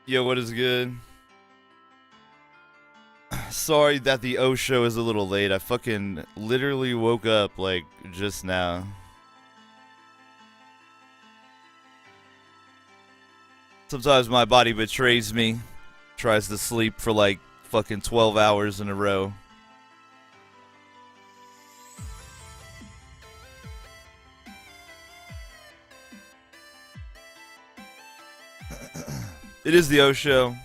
Yo, what is good? Sorry that the O show is a little late. I fucking literally woke up like just now. Sometimes my body betrays me, tries to sleep for like fucking 12 hours in a row. It is the O show.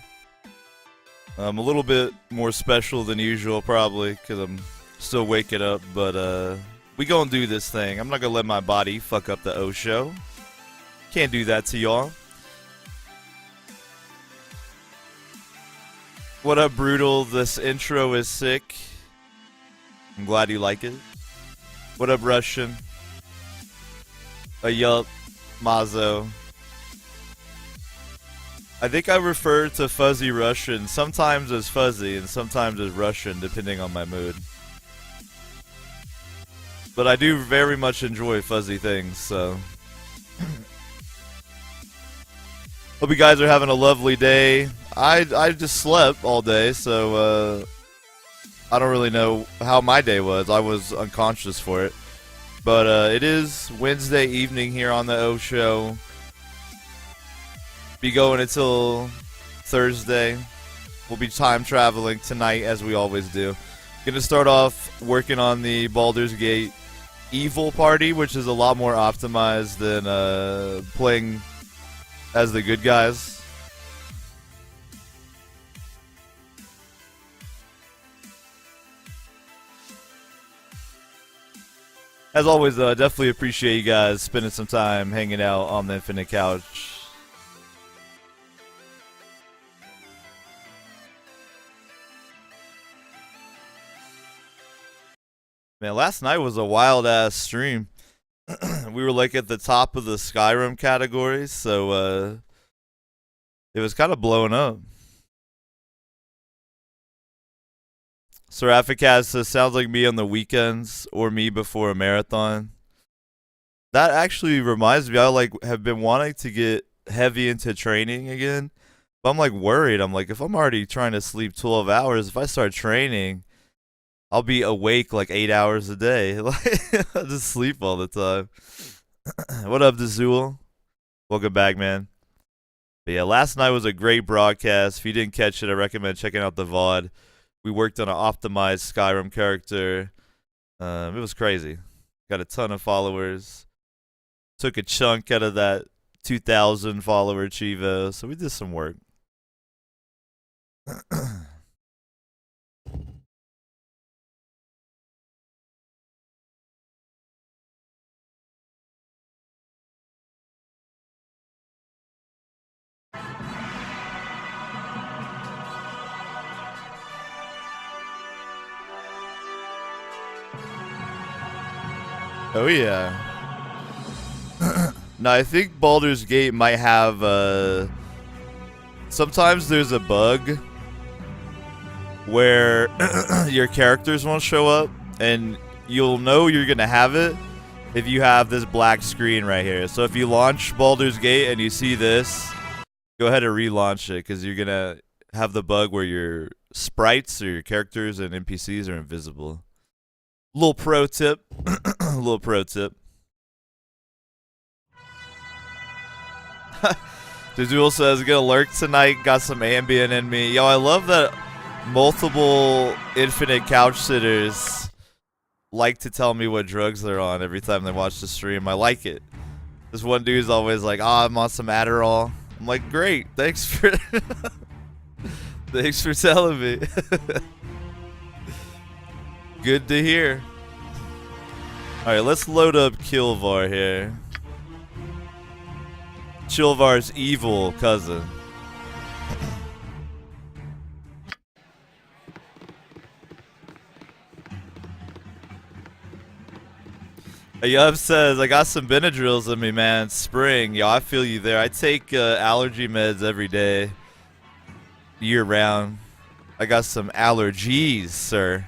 A little bit more special than usual, probably, because I'm still waking up, but we gonna do this thing. I'm not gonna let my body fuck up the O show. Can't do that to y'all. What up, Brutal? This intro is sick. I'm glad you like it. What up, Russian? Yup, Mazo. I think I refer to Fuzzy Russian sometimes as Fuzzy and sometimes as Russian, depending on my mood. But I do very much enjoy fuzzy things, so. Hope you guys are having a lovely day. I just slept all day, so I don't really know how my day was. I was unconscious for it. But it is Wednesday evening here on the O Show. Be going until Thursday. We'll be time traveling tonight as we always do. Gonna start off working on the Baldur's Gate Evil Party, which is a lot more optimized than playing as the good guys. As always, definitely appreciate you guys spending some time hanging out on the Infinite Couch. Man, last night was a wild ass stream. We were like at the top of the Skyrim category, so it was kind of blowing up. Seraphicaz says, sounds like me on the weekends or me before a marathon. That actually reminds me, I like have been wanting to get heavy into training again, but I'm like worried. I'm like, if I'm already trying to sleep 12 hours, if I start training, I'll be awake like 8 hours a day. I'll just sleep all the time. What up, Dazul? Welcome back, man. But yeah, last night was a great broadcast. If you didn't catch it, I recommend checking out the VOD. We worked on an optimized Skyrim character. It was crazy. Got a ton of followers. Took a chunk out of that 2,000 follower Chivo. So we did some work. Oh yeah. No, I think Baldur's Gate might have sometimes there's a bug where your characters won't show up, and you'll know you're gonna have it if you have this black screen right here. So if you launch Baldur's Gate and you see this, go ahead and relaunch it, because you're gonna have the bug where your sprites or your characters and NPCs are invisible. Little pro tip. Little pro tip. Dazul says, gonna lurk tonight, got some Ambien in me. Yo, I love that multiple infinite couch sitters like to tell me what drugs they're on every time they watch the stream. I like it. This one dude's always like, I'm on some Adderall. I'm like, great, thanks for thanks for telling me. Good to hear. Alright, let's load up Kilvar here. Chilvar's evil cousin. Yub says, I got some Benadryls in me, man. Spring. Yo, I feel you there. I take allergy meds every day. Year round. I got some allergies, sir.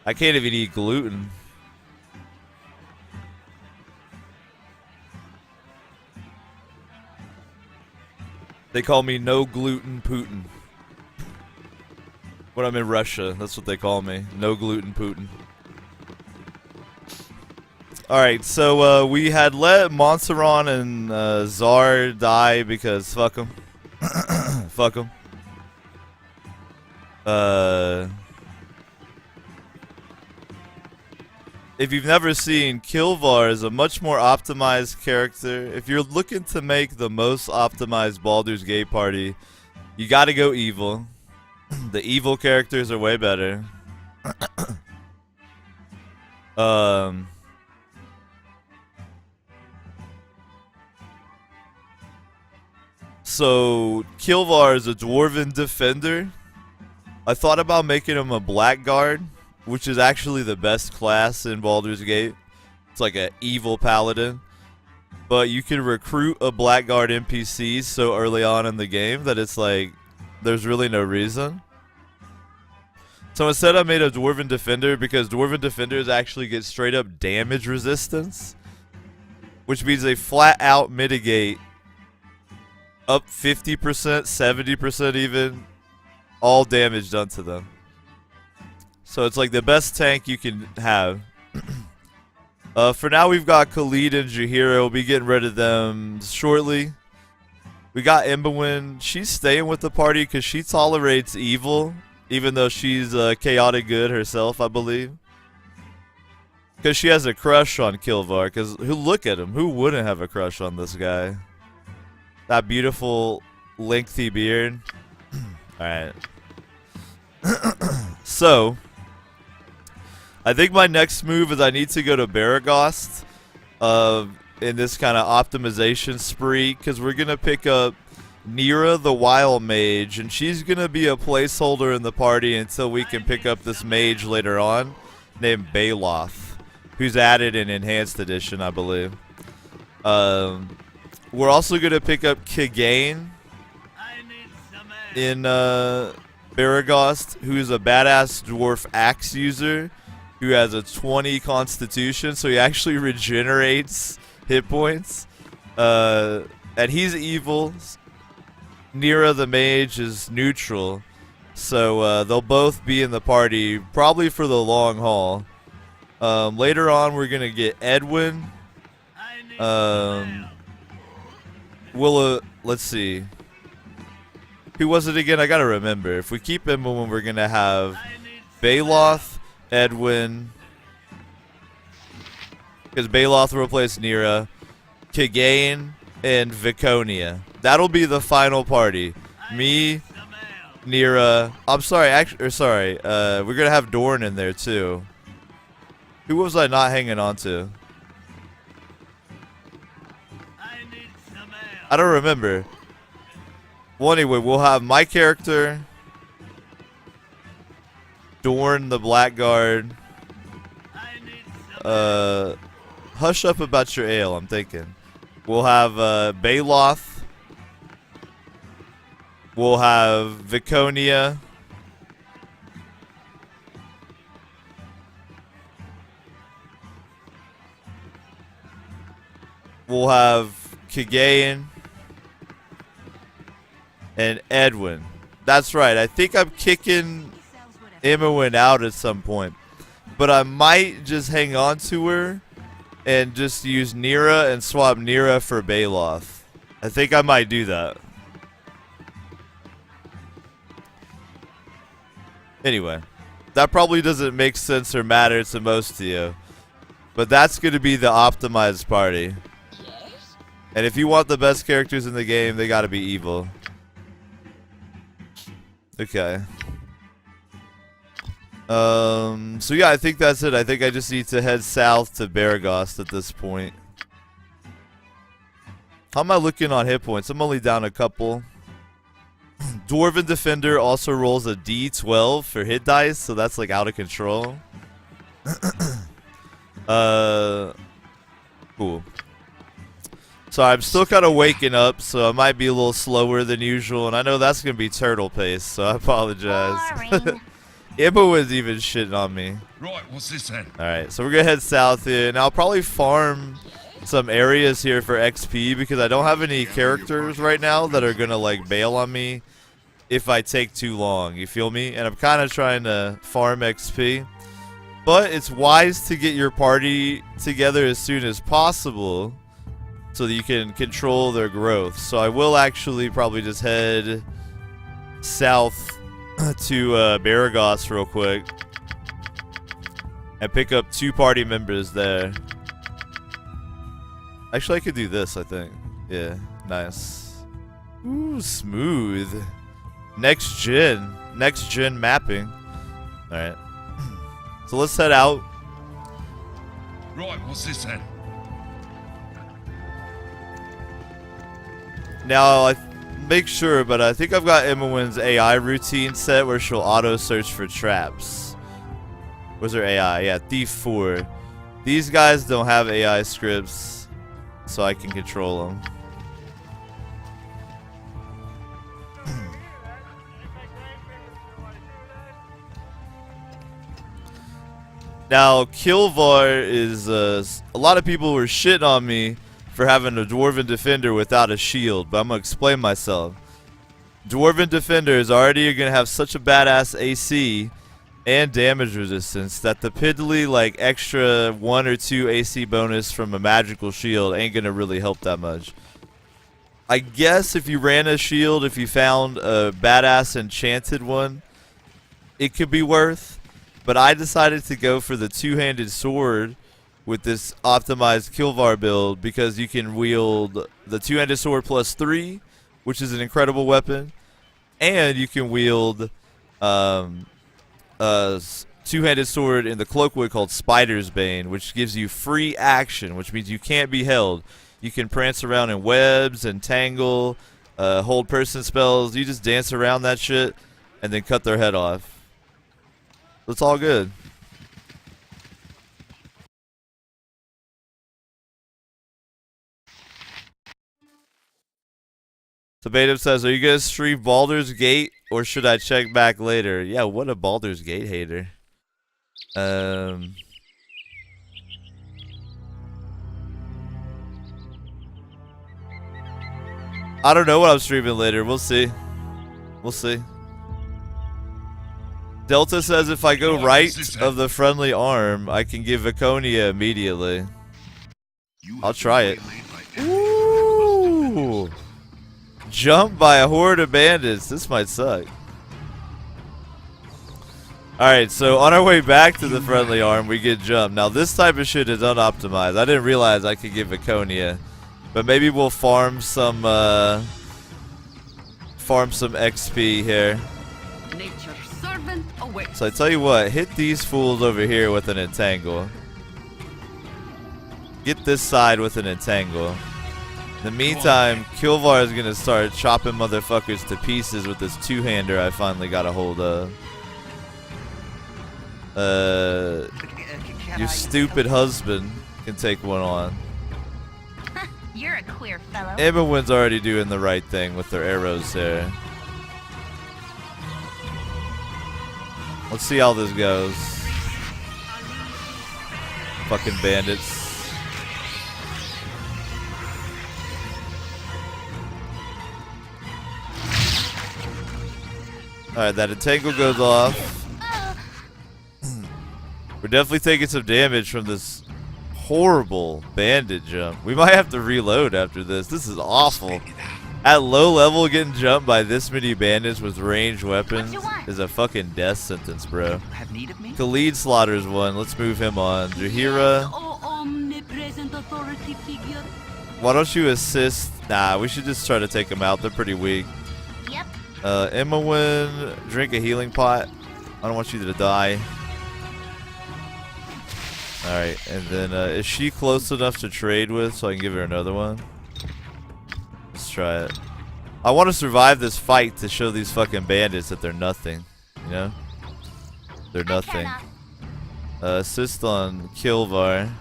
I can't even eat gluten. They call me no gluten Putin. When I'm in Russia, that's what they call me. No gluten Putin. Alright, so we had let Montserrat and Czar die because fuck them. Fuck them. If you've never seen, Kilvar is a much more optimized character. If you're looking to make the most optimized Baldur's Gate party, you gotta go evil. The evil characters are way better. So Kilvar is a dwarven defender. I thought about making him a blackguard, which is actually the best class in Baldur's Gate. It's like an evil paladin. But you can recruit a blackguard NPC so early on in the game that it's like, there's really no reason. So instead I made a dwarven defender because dwarven defenders actually get straight up damage resistance. Which means they flat out mitigate up 50%, 70% even, all damage done to them. So it's like the best tank you can have. For now we've got Khalid and Jaheira. We'll be getting rid of them shortly. We got Imbawin. She's staying with the party because she tolerates evil, even though she's chaotic good herself, I believe. Because she has a crush on Kilvar. Because look at him. Who wouldn't have a crush on this guy? That beautiful lengthy beard. Alright. So, I think my next move is I need to go to Baragost in this kind of optimization spree, because we're going to pick up Nera the Wild Mage, and she's going to be a placeholder in the party until we can pick up this mage later on named Baloth, who's added in Enhanced Edition, I believe. We're also going to pick up Kagain in Baragost, who's a badass dwarf axe user who has a 20 constitution, so he actually regenerates hit points. And he's evil. Nera the mage is neutral, so they'll both be in the party probably for the long haul. Later on we're going to get Edwin. Let's see. Who was it again? I gotta remember. If we keep him, we're gonna have Baloth, Edwin, because Baloth will replace Nera, Kagain, and Viconia. That'll be the final party. Me, Nera. I'm sorry. We're gonna have Dorn in there too. Who was I not hanging on to? I don't remember. Well, anyway, we'll have my character, Dorn the Blackguard. Hush up about your ale, I'm thinking. We'll have Baloth. We'll have Viconia. We'll have Kagain. And Edwin. That's right. I think I'm kicking Imbawin out at some point. But I might just hang on to her and just use Nera and swap Nera for Baloth. I think I might do that. Anyway. That probably doesn't make sense or matter to most of you. But that's going to be the optimized party. And if you want the best characters in the game, they got to be evil. Okay. So yeah, I think that's it. I think I just need to head south to Baragost at this point. How am I looking on hit points? I'm only down a couple. Dwarven Defender also rolls a D12 for hit dice, so that's like out of control. Cool. So I'm still kind of waking up, so I might be a little slower than usual, and I know that's going to be turtle pace, so I apologize. Imba was even shitting on me. Right, what's this then? Alright, so we're going to head south here, and I'll probably farm some areas here for XP because I don't have any characters right now that are gonna like bail on me if I take too long. You feel me? And I'm kind of trying to farm XP, but it's wise to get your party together as soon as possible so that you can control their growth. So I will actually probably just head south to Baragost real quick and pick up 2 party members there. Actually, I could do this, I think. Yeah, nice. Ooh, smooth. Next gen mapping. Alright. So let's head out. Right, what's this then? Now, I make sure, but I think I've got Imowen's AI routine set where she'll auto search for traps. Where's her AI? Yeah, Thief 4. These guys don't have AI scripts, so I can control them. Now, Kilvar is, a lot of people were shitting on me for having a Dwarven Defender without a shield, but I'm going to explain myself. Dwarven Defender is already going to have such a badass AC and damage resistance that the piddly, like, extra 1 or 2 AC bonus from a magical shield ain't going to really help that much. I guess if you ran a shield, if you found a badass enchanted one, it could be worth. But I decided to go for the 2-handed sword with this optimized Kilvar build because you can wield the 2-handed sword +3, which is an incredible weapon, and you can wield a 2-handed sword in the Cloakwood called Spider's Bane, which gives you free action, which means you can't be held. You can prance around in webs and tangle, hold person spells. You just dance around that shit and then cut their head off. It's all good. So Batum says, are you going to stream Baldur's Gate or should I check back later? Yeah, what a Baldur's Gate hater. I don't know what I'm streaming later. We'll see. We'll see. Delta says if I go right of the friendly arm, I can give Viconia immediately. I'll try it. Ooh! Jumped by a horde of bandits. This might suck. Alright, so on our way back to the friendly arm, we get jumped. Now this type of shit is unoptimized. I didn't realize I could give Viconia. But maybe we'll farm some XP here. So I tell you what, hit these fools over here with an entangle. Get this side with an entangle. In the meantime, Kilvar is gonna start chopping motherfuckers to pieces with this 2-hander I finally got a hold of. Your stupid husband can take one on. You're a queer fellow. Imowen's already doing the right thing with their arrows there. Let's see how this goes. Fucking bandits. Alright, that entangle goes off. We're definitely taking some damage from this horrible bandit jump. We might have to reload after this. This is awful. At low level, getting jumped by this many bandits with ranged weapons is a fucking death sentence, bro. Khalid slaughters one. Let's move him on. Jahira. Why don't you assist? Nah, we should just try to take them out. They're pretty weak. Yep. Imowen, drink a healing pot. I don't want you to die. Alright, and then is she close enough to trade with so I can give her another one? Let's try it. I want to survive this fight to show these fucking bandits that they're nothing. You know? They're nothing. Assist on Kilvar.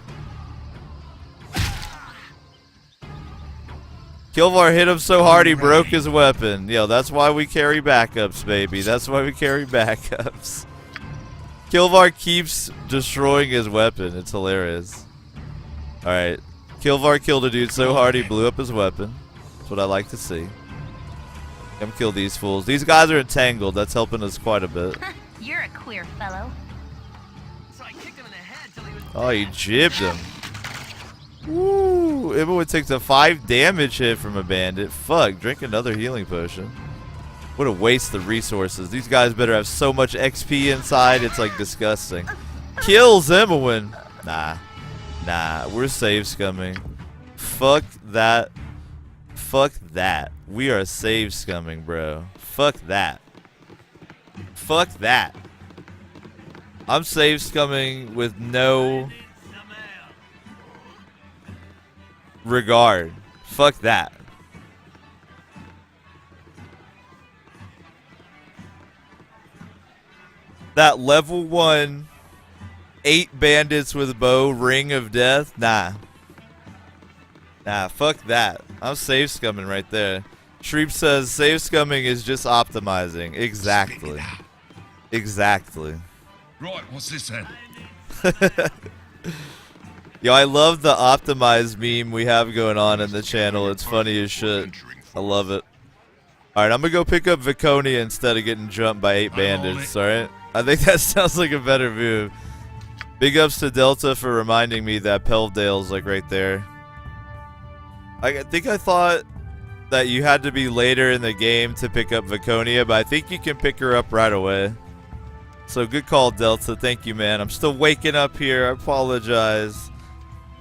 Kilvar hit him so hard he broke his weapon. Yo, that's why we carry backups, baby. That's why we carry backups. Kilvar keeps destroying his weapon. It's hilarious. Alright. Kilvar killed a dude so hard he blew up his weapon. That's what I like to see. Come kill these fools. These guys are entangled. That's helping us quite a bit. You're a queer fellow. Oh, he jibbed him. Woo! Everyone takes a 5 damage hit from a bandit. Fuck, drink another healing potion. What a waste of resources. These guys better have so much XP inside, it's like disgusting. Kills Emowyn. Nah, we're save scumming. Fuck that. Fuck that. We are save scumming, bro. Fuck that. Fuck that. I'm save scumming with no regard. Fuck that. That level 1 8 bandits with bow ring of death. Nah, fuck that. I'm save scumming right there. Shreep says save scumming is just optimizing. Exactly. Exactly. Right, what's this then? Yo, I love the optimized meme we have going on in the channel. It's funny as shit. I love it. Alright, I'm gonna go pick up Viconia instead of getting jumped by 8 bandits, alright? I think that sounds like a better move. Big ups to Delta for reminding me that Pelvdale's like right there. I think I thought that you had to be later in the game to pick up Viconia, but I think you can pick her up right away. So good call, Delta. Thank you, man. I'm still waking up here. I apologize.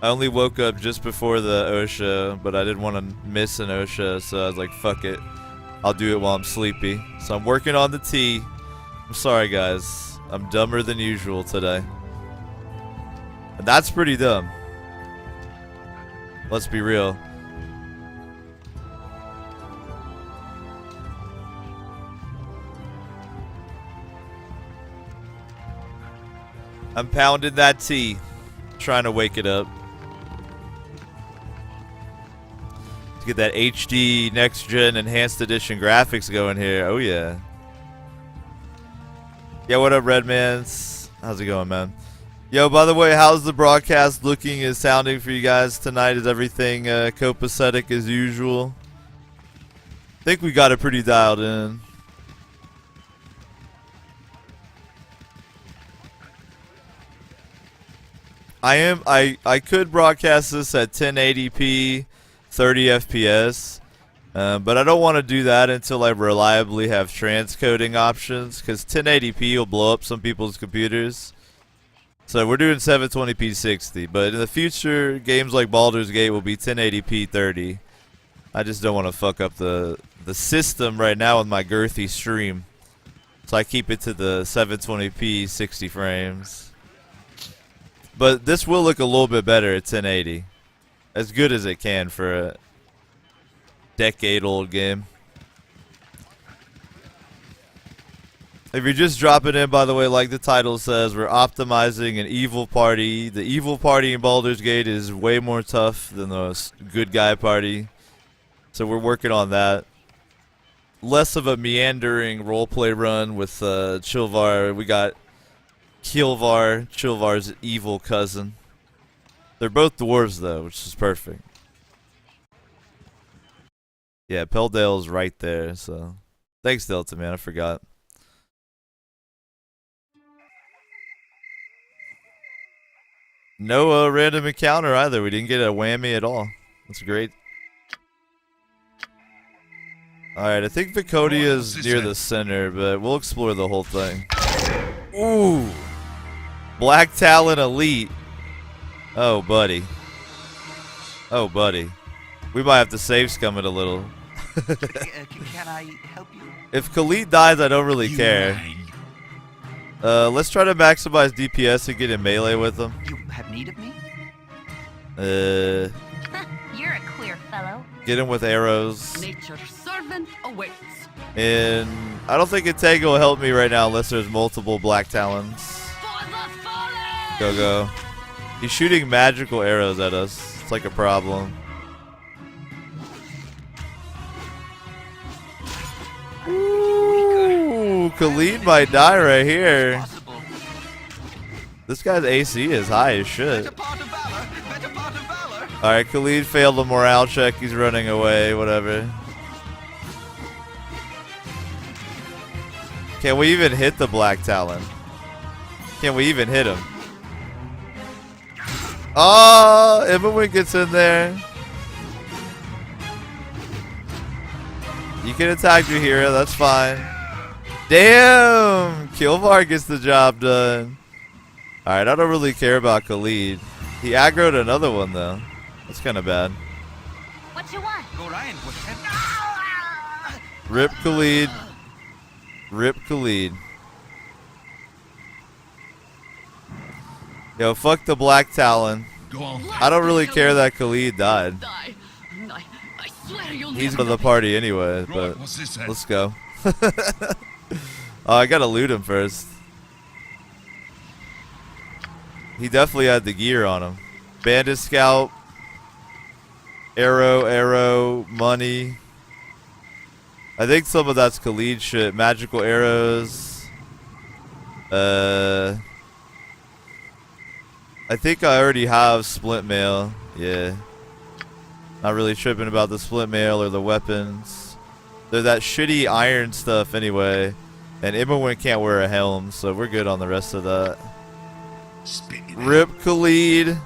I only woke up just before the OSHA, but I didn't want to miss an OSHA, so I was like, fuck it. I'll do it while I'm sleepy. So I'm working on the T. I'm sorry, guys. I'm dumber than usual today. And that's pretty dumb. Let's be real. I'm pounding that T, trying to wake it up. To get that HD next gen enhanced edition graphics going here. Oh yeah. Yeah, what up, Redmans? How's it going, man? Yo, by the way, how's the broadcast looking and sounding for you guys tonight? Is everything copacetic as usual? I think we got it pretty dialed in. I could broadcast this at 1080p, 30 FPS, but I don't want to do that until I reliably have transcoding options, because 1080p will blow up some people's computers. So we're doing 720p 60, but in the future, games like Baldur's Gate will be 1080p 30. I just don't want to fuck up the system right now with my girthy stream, so I keep it to the 720p 60 frames. But this will look a little bit better at 1080. As good as it can for a decade-old game. If you're just dropping in, by the way, like the title says, we're optimizing an evil party. The evil party in Baldur's Gate is way more tough than the good guy party. So we're working on that. Less of a meandering roleplay run with Chilvar. We got Kilvar, Chilvar's evil cousin. They're both dwarves, though, which is perfect. Yeah, Pelvdale's right there, so... Thanks, Delta, man. I forgot. No random encounter, either. We didn't get a whammy at all. That's great. Alright, I think Viconia is near the center, but we'll explore the whole thing. Ooh! Black Talon Elite. Oh, buddy. Oh, buddy. We might have to save scum it a little. Can I help you? If Khalid dies, I don't really care. Let's try to maximize DPS and get in melee with him. You have need of me? You're a queer fellow. Get him with arrows. Nature's servant awaits. And I don't think Entangle will help me right now unless there's multiple Black Talons. For the fallen! Go, go. He's shooting magical arrows at us. It's like a problem. Ooh, Khalid might die right here. Possible. This guy's AC is high as shit. Better part of valor. Better part of valor. Alright, Khalid failed the morale check. He's running away, whatever. Can we even hit the Black Talon? Can we even hit him? Oh, Immerwin gets in there. You can attack Jahira, that's fine. Damn! Kilvar gets the job done. Alright, I don't really care about Khalid. He aggroed another one, though. That's kind of bad. What you want? Orion was heavy. Rip Khalid. Rip Khalid. Yo, fuck the Black Talon. Go on. I don't really care that Khalid died. Die. I swear you'll He's never for the party anyway, Right, but what's this then? let's go. Oh, I gotta loot him first. He definitely had the gear on him. Bandit scalp. Arrow, money. I think some of that's Khalid shit. Magical arrows. I think I already have split mail. Yeah. Not really tripping about the split mail or the weapons. They're that shitty iron stuff anyway. And Immerwin can't wear a helm, so we're good on the rest of that. Spit it Rip Khalid.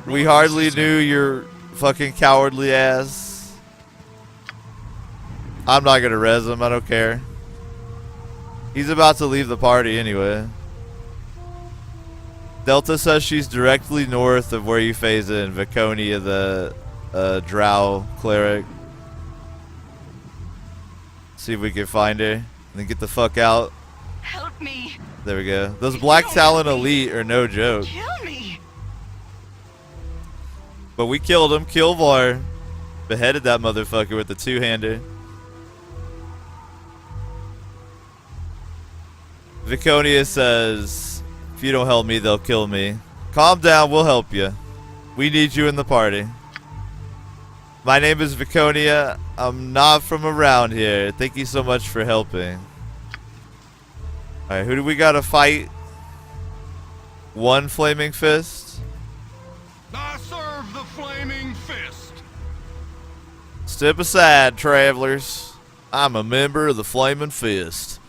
We hardly knew your fucking cowardly ass. I'm not gonna res him, I don't care. He's about to leave the party anyway. Delta says she's directly north of where you phase in. Viconia, the drow cleric. See if we can find her. And then get the fuck out. help me. There we go. Those Black Talon elite are no joke. Kill me. But we killed him. Kilvar beheaded that motherfucker with the two-hander. Viconia says, if you don't help me, they'll kill me. Calm down, we'll help you. We need you in the party. My name is Viconia. I'm not from around here. Thank you so much for helping. Alright, who do we gotta fight? One Flaming Fist? I serve the flaming fist. Step aside, travelers. I'm a member of the Flaming Fist.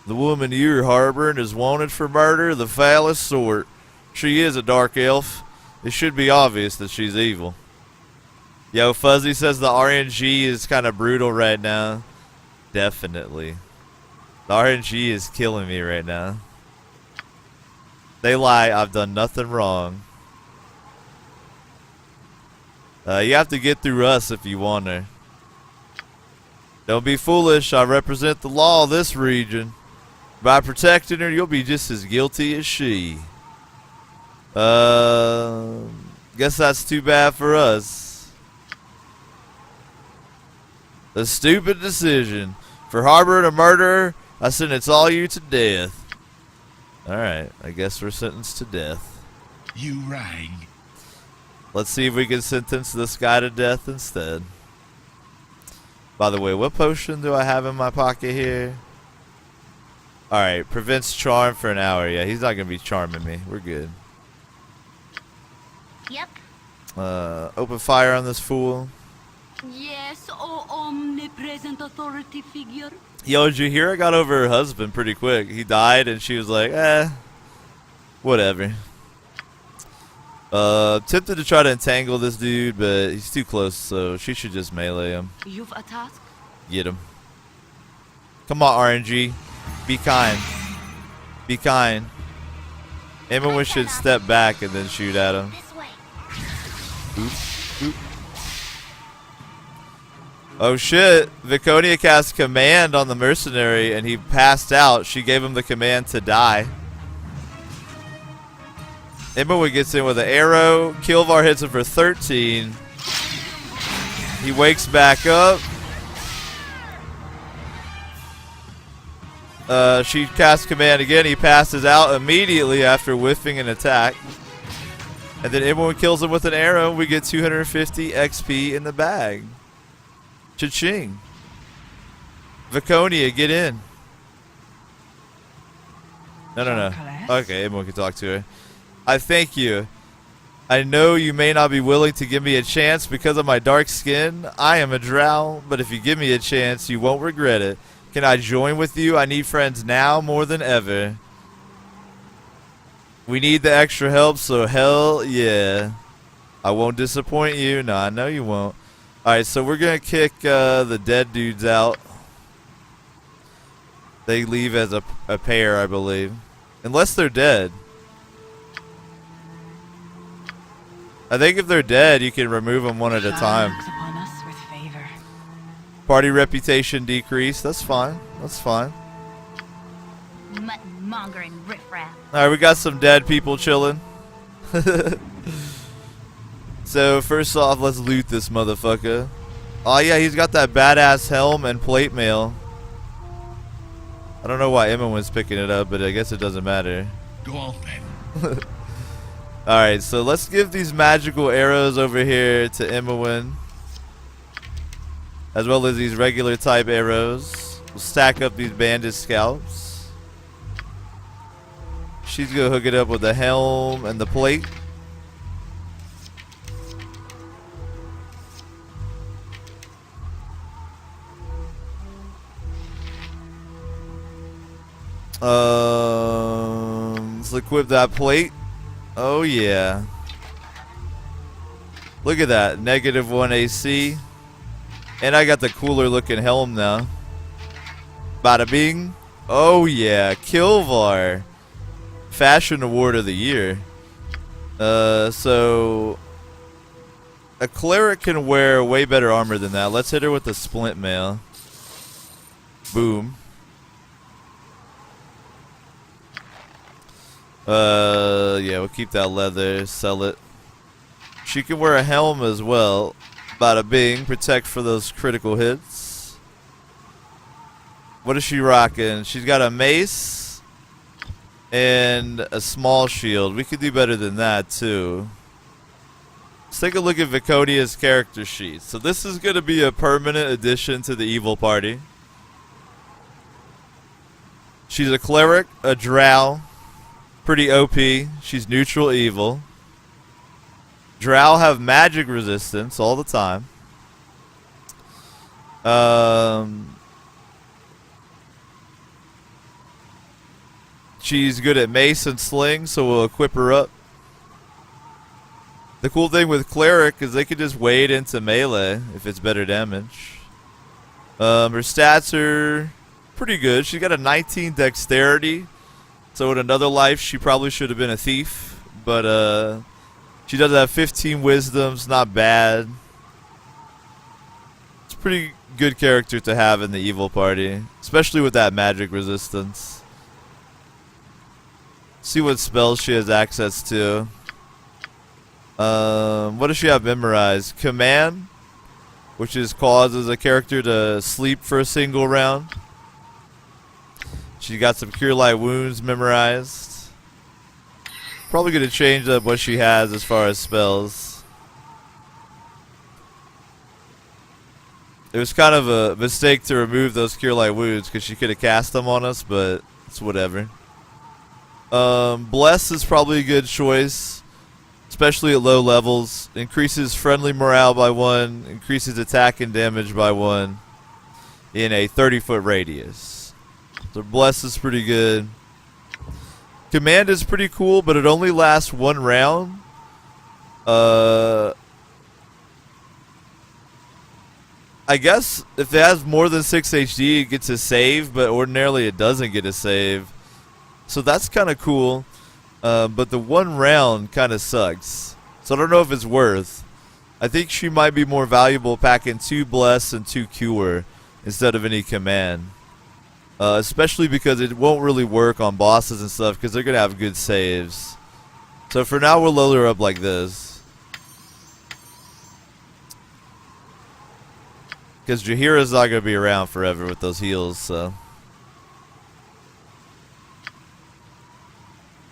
The woman you're harboring is wanted for murder of the foulest sort. She is a dark elf. It should be obvious that she's evil. Yo, Fuzzy says the RNG is kind of brutal right now. Definitely. The RNG is killing me right now. They lie, I've done nothing wrong. You have to get through us if you want her. Don't be foolish, I represent the law of this region. By protecting her, you'll be just as guilty as she. Guess that's too bad for us. A stupid decision. For harboring a murderer, I sentence all you to death. Alright, I guess we're sentenced to death. You rang. Let's see if we can sentence this guy to death instead. By the way, what potion do I have in my pocket here? Alright, prevents charm for an hour. Yeah, he's not going to be charming me. We're good. Yep. Open fire on this fool. Yes, oh omnipresent authority figure. Yo, Jahira got over her husband pretty quick. He died and she was like, whatever. Tempted to try to entangle this dude, but he's too close, so she should just melee him. You've a task? Get him. Come on, RNG. Be kind. Be kind. Emma should step back and then shoot at him. This way. Oop, oop. Oh shit, Viconia cast command on the mercenary and he passed out. She gave him the command to die. Emma gets in with an arrow. Kilvar hits him for 13. He wakes back up. She casts command again. He passes out immediately after whiffing an attack. And then everyone kills him with an arrow. We get 250 XP in the bag. Cha-ching. Viconia, get in. No. Okay, everyone can talk to her. I thank you. I know you may not be willing to give me a chance because of my dark skin. I am a drow, but if you give me a chance, you won't regret it. Can I join with you? I need friends now more than ever. We need the extra help, so hell yeah. I won't disappoint you. No, I know you won't. Alright, so we're going to kick the dead dudes out. They leave as a pair, I believe. Unless they're dead. I think if they're dead, you can remove them one at a time. Looks upon us with favor. Party reputation decrease. That's fine. That's fine. Mutton mongering riffraff. Alright, we got some dead people chilling. So, first off, let's loot this motherfucker. Oh, yeah, he's got that badass helm and plate mail. I don't know why Emma was picking it up, but I guess it doesn't matter. Go on then. Alright, so let's give these magical arrows over here to Emma, as well as these regular type arrows. We'll stack up these bandit scalps. She's gonna hook it up with the helm and the plate. Let's equip that plate. Oh yeah. Look at that. -1 AC. And I got the cooler looking helm now. Bada bing. Oh yeah. Kilvar. Fashion Award of the Year. So a cleric can wear way better armor than that. Let's hit her with the splint mail. Boom. Yeah, we'll keep that leather, sell it. She can wear a helm as well. Bada bing, protect for those critical hits. What is she rocking? She's got a mace and a small shield. We could do better than that too. Let's take a look at Viconia's character sheet. So this is going to be a permanent addition to the evil party. She's a cleric, a drow. Pretty OP. She's neutral evil. Drow have magic resistance all the time. She's good at mace and sling, so we'll equip her up. The cool thing with cleric is they can just wade into melee if it's better damage. Her stats are pretty good. She's got a 19 dexterity. So in another life, she probably should have been a thief, but she does have 15 wisdoms, not bad. It's a pretty good character to have in the evil party, especially with that magic resistance. See what spells she has access to. What does she have memorized? Command, which is causes a character to sleep for a single round. She got some Cure Light Wounds memorized. Probably going to change up what she has as far as spells. It was kind of a mistake to remove those Cure Light Wounds because she could have cast them on us, but it's whatever. Bless is probably a good choice, especially at low levels. Increases friendly morale by 1, increases attack and damage by 1 in a 30-foot radius. So Bless is pretty good. Command is pretty cool, but it only lasts 1 round. I guess if it has more than 6 HD, it gets a save, but ordinarily it doesn't get a save. So that's kind of cool. But the 1 round kind of sucks. So I don't know if it's worth. I think she might be more valuable packing 2 Bless and 2 Cure instead of any command. Especially because it won't really work on bosses and stuff because they're going to have good saves. So for now, we'll load her up like this. Because Jaheira's not going to be around forever with those heals, so.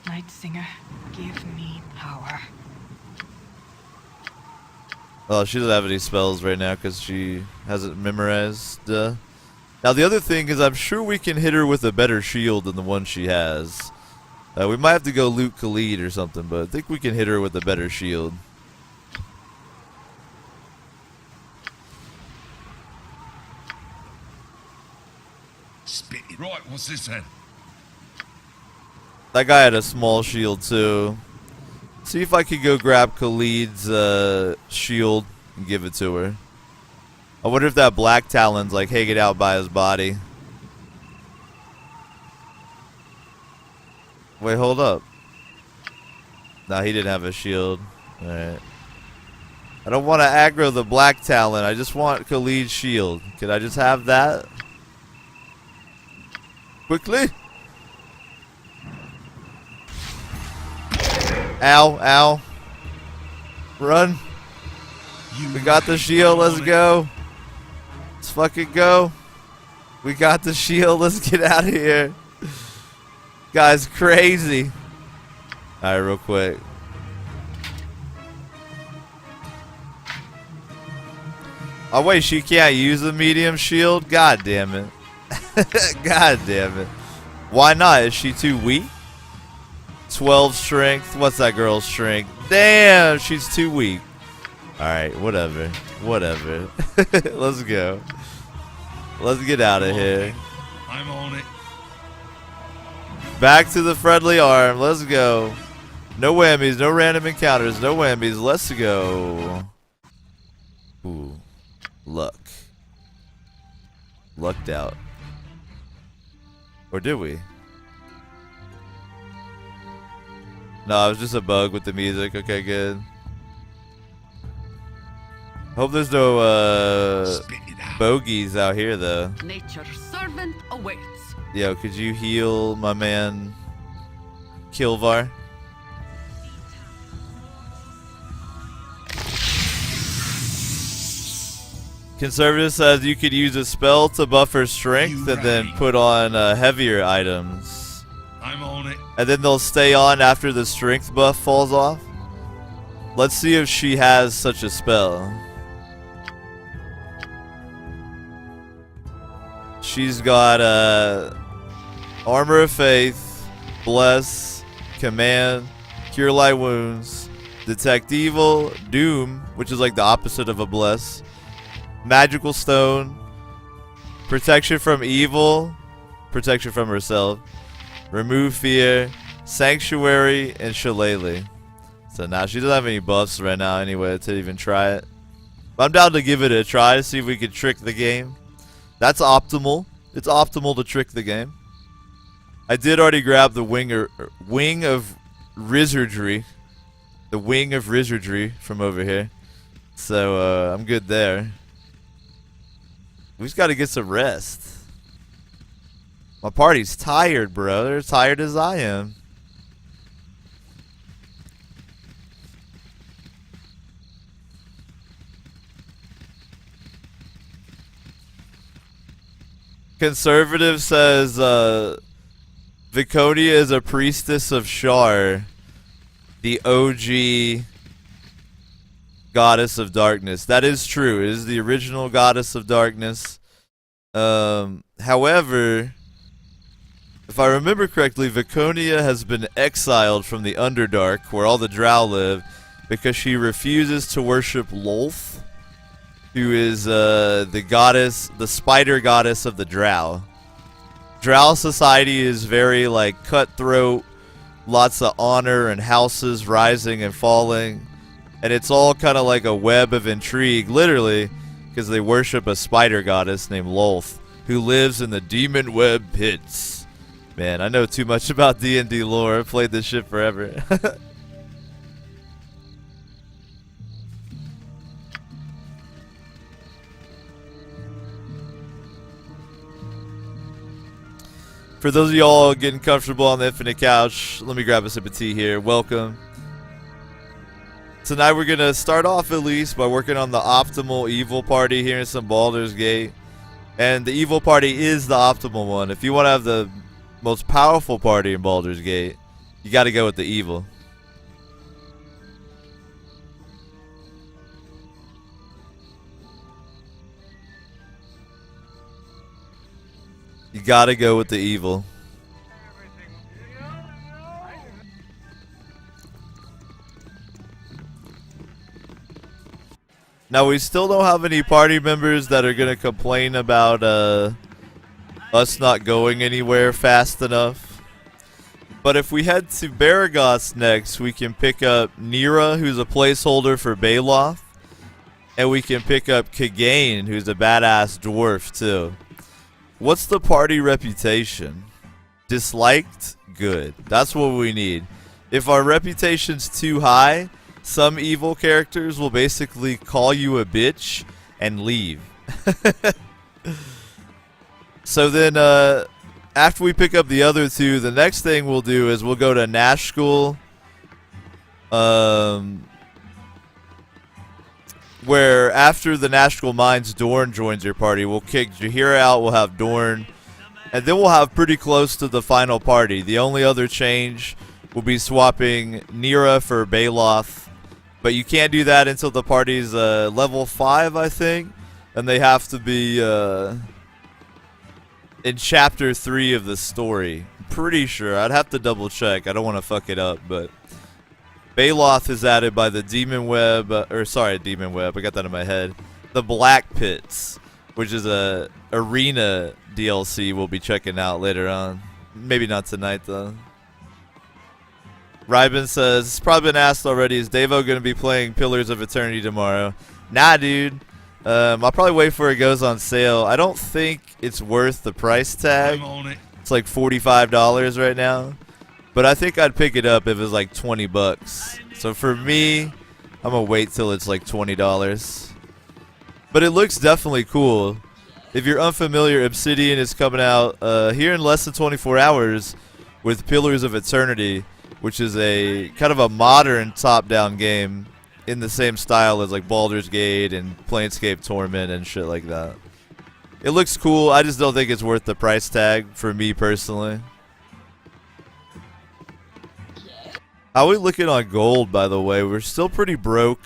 Night Singer, give me power. Oh, she doesn't have any spells right now because she hasn't memorized. Now the other thing is I'm sure we can hit her with a better shield than the one she has. We might have to go loot Khalid or something, but I think we can hit her with a better shield. Spit it. Right, what's this then? That guy had a small shield too. See if I could go grab Khalid's shield and give it to her. I wonder if that black talon's like hanging out by his body. Wait, hold up. Nah, he didn't have a shield. Alright. I don't want to aggro the black talon. I just want Khalid's shield. Could I just have that? Quickly. Ow, ow. Run. We got the shield. Let's go. Let's fucking go. We got the shield. Let's get out of here. Guy's crazy. Alright, real quick. Oh, wait. She can't use the medium shield? God damn it. God damn it. Why not? Is she too weak? 12 strength. What's that girl's strength? Damn, she's too weak. Alright, whatever. Whatever. Let's go. Let's get out of here. I'm on it. Back to the friendly arm. Let's go. No whammies, no random encounters, no whammies. Let's go. Ooh. Luck. Lucked out. Or did we? No, it was just a bug with the music. Okay, good. Hope there's no Spit it out. bogeys out here though. Nature's servant awaits. Yo, could you heal my man Kilvar? Conservative says you could use a spell to buff her strength and then put on heavier items. I'm on it. And then they'll stay on after the strength buff falls off. Let's see if she has such a spell. She's got Armor of Faith, Bless, Command, Cure Light Wounds, Detect Evil, Doom, which is like the opposite of a Bless, Magical Stone, Protection from Evil, Protection from herself, Remove Fear, Sanctuary, and Shillelagh. So now she doesn't have any buffs right now anyway to even try it. But I'm down to give it a try to see if we can trick the game. That's optimal. It's optimal to trick the game. I did already grab the wing of Wizardry. The wing of Wizardry from over here. So I'm good there. We just got to get some rest. My party's tired, bro. They're as tired as I am. Conservative says Viconia is a priestess of Shar, the OG goddess of darkness. That is true. It is the original goddess of darkness. However, if I remember correctly, Viconia has been exiled from the Underdark, where all the Drow live, because she refuses to worship Lolth, who is the goddess, the spider goddess of the Drow. Drow society is very like cutthroat, lots of honor and houses rising and falling, and it's all kind of like a web of intrigue, literally, because they worship a spider goddess named Lolth, who lives in the demon web pits. Man, I know too much about D&D lore. I've played this shit forever. For those of y'all getting comfortable on the infinite couch, let me grab a sip of tea here. Welcome. Tonight we're going to start off at least by working on the optimal evil party here in some Baldur's Gate. And the evil party is the optimal one. If you want to have the most powerful party in Baldur's Gate, you got to go with the evil. You gotta go with the evil. Now we still don't have any party members that are gonna complain about us not going anywhere fast enough. But if we head to Baragost next, we can pick up Nera, who's a placeholder for Baloth, and we can pick up Kagain, who's a badass dwarf too. What's the party reputation? Disliked? Good. That's what we need. If our reputation's too high, some evil characters will basically call you a bitch and leave. So then, after we pick up the other two, the next thing we'll do is we'll go to Nash School. Where after the Nashville Mines, Dorn joins your party. We'll kick Jaheira out, we'll have Dorn, and then we'll have pretty close to the final party. The only other change will be swapping Nera for Baloth, but you can't do that until the party's level 5, I think, and they have to be in chapter 3 of the story. Pretty sure. I'd have to double check. I don't want to fuck it up, but Baloth is added by the Demon Web, Demon Web, I got that in my head. The Black Pits, which is a arena DLC we'll be checking out later on. Maybe not tonight, though. Ryben says, it's probably been asked already, is Davo going to be playing Pillars of Eternity tomorrow? Nah, dude. I'll probably wait for it goes on sale. I don't think it's worth the price tag. I'm on it. It's like $45 right now. But I think I'd pick it up if it was like 20 bucks. So for me, I'm going to wait till it's like $20. But it looks definitely cool. If you're unfamiliar, Obsidian is coming out here in less than 24 hours with Pillars of Eternity, which is a kind of a modern top-down game in the same style as like Baldur's Gate and Planescape Torment and shit like that. It looks cool. I just don't think it's worth the price tag for me personally. How are we looking on gold, by the way? We're still pretty broke,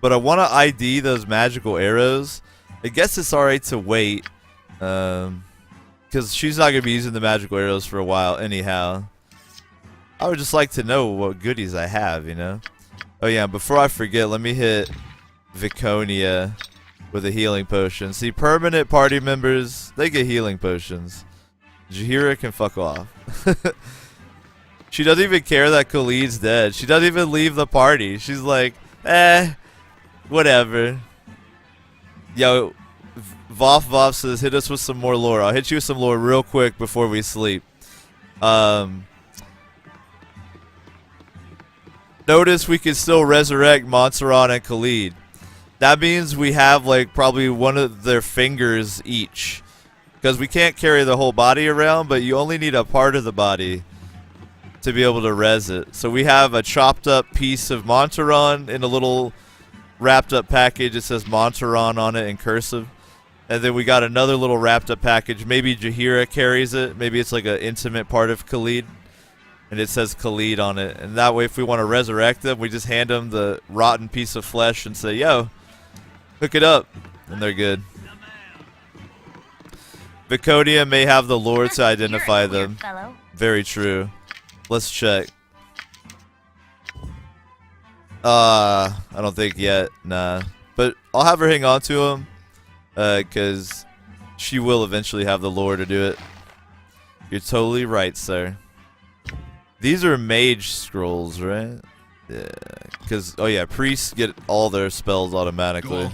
but I want to ID those magical arrows. I guess it's alright to wait, because she's not going to be using the magical arrows for a while anyhow. I would just like to know what goodies I have, you know? Oh yeah, before I forget, let me hit Viconia with a healing potion. See, permanent party members, they get healing potions. Jaheira can fuck off. She doesn't even care that Khalid's dead. She doesn't even leave the party. She's like, whatever. Yo, Voff says, hit us with some more lore. I'll hit you with some lore real quick before we sleep. Notice we can still resurrect Montserrat and Khalid. That means we have like probably one of their fingers each. Because we can't carry the whole body around, but you only need a part of the body to be able to res it. So we have a chopped up piece of Monteron in a little wrapped up package. It says Monteron on it in cursive. And then we got another little wrapped up package. Maybe Jaheira carries it. Maybe it's like an intimate part of Khalid. And it says Khalid on it. And that way if we want to resurrect them, we just hand them the rotten piece of flesh and say, yo, hook it up. And they're good. Viconia may have the lore to identify them. Very true. Let's check. I don't think yet. Nah. But I'll have her hang on to him. Because she will eventually have the lore to do it. You're totally right, sir. These are mage scrolls, right? Yeah. Because, oh yeah, priests get all their spells automatically.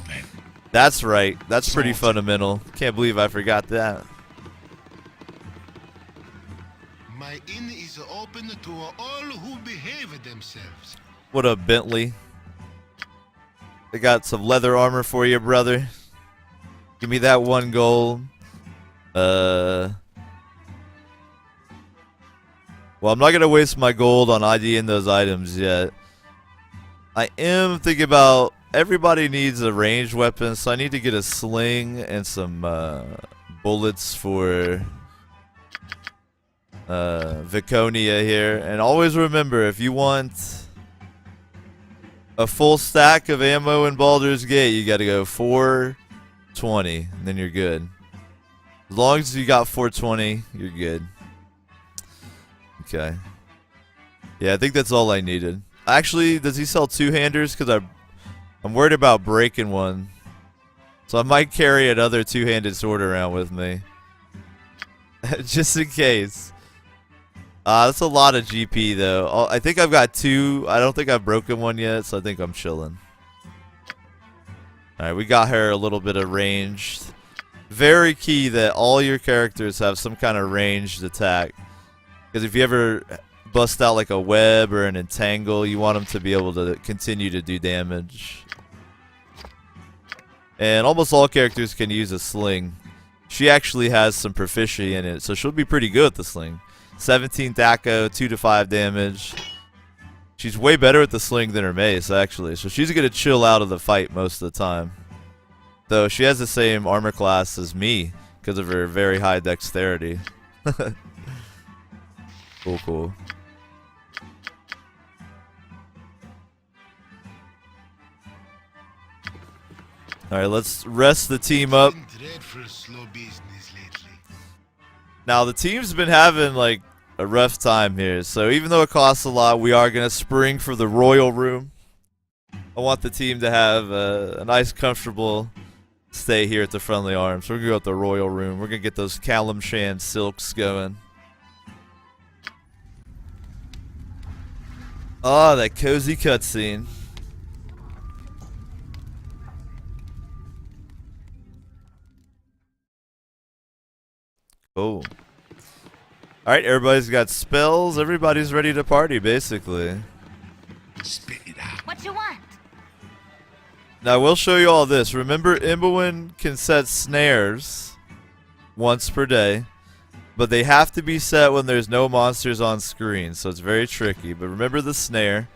That's right. That's pretty fundamental. Can't believe I forgot that. My inn is open to all who behave themselves. What up, Bentley? They got some leather armor for you, brother. Give me that 1 gold. Well, I'm not going to waste my gold on IDing those items yet. I am thinking about... Everybody needs a ranged weapon, so I need to get a sling and some bullets for Viconia here. And always remember, if you want a full stack of ammo in Baldur's Gate, you got to go 420, and then you're good. As long as you got 420, you're good. Okay. Yeah, I think that's all I needed. Actually, does he sell two-handers? Because I'm worried about breaking one. So I might carry another two-handed sword around with me. Just in case. That's a lot of GP though. I think I've got 2. I don't think I've broken one yet, so I think I'm chilling. Alright, we got her a little bit of ranged. Very key that all your characters have some kind of ranged attack. Because if you ever bust out like a web or an entangle, you want them to be able to continue to do damage. And almost all characters can use a sling. She actually has some proficiency in it, so she'll be pretty good at the sling. 17th ACO, 2 to 5 damage. She's way better at the sling than her mace, actually. So she's going to chill out of the fight most of the time. Though she has the same armor class as me because of her very high dexterity. Cool, cool. Alright, let's rest the team up. Been dreadful slow business lately. Now, the team's been having, like, a rough time here. So even though it costs a lot, we are going to spring for the royal room. I want the team to have a nice, comfortable stay here at the Friendly Arms. We're going to go at the royal room. We're going to get those Callum Shan silks going. Oh, that cozy cutscene. Oh. Alright, everybody's got spells. Everybody's ready to party, basically. Spit it out. What you want? Now, we'll show you all this. Remember, Imberwin can set snares once per day, but they have to be set when there's no monsters on screen, so it's very tricky. But remember the snare.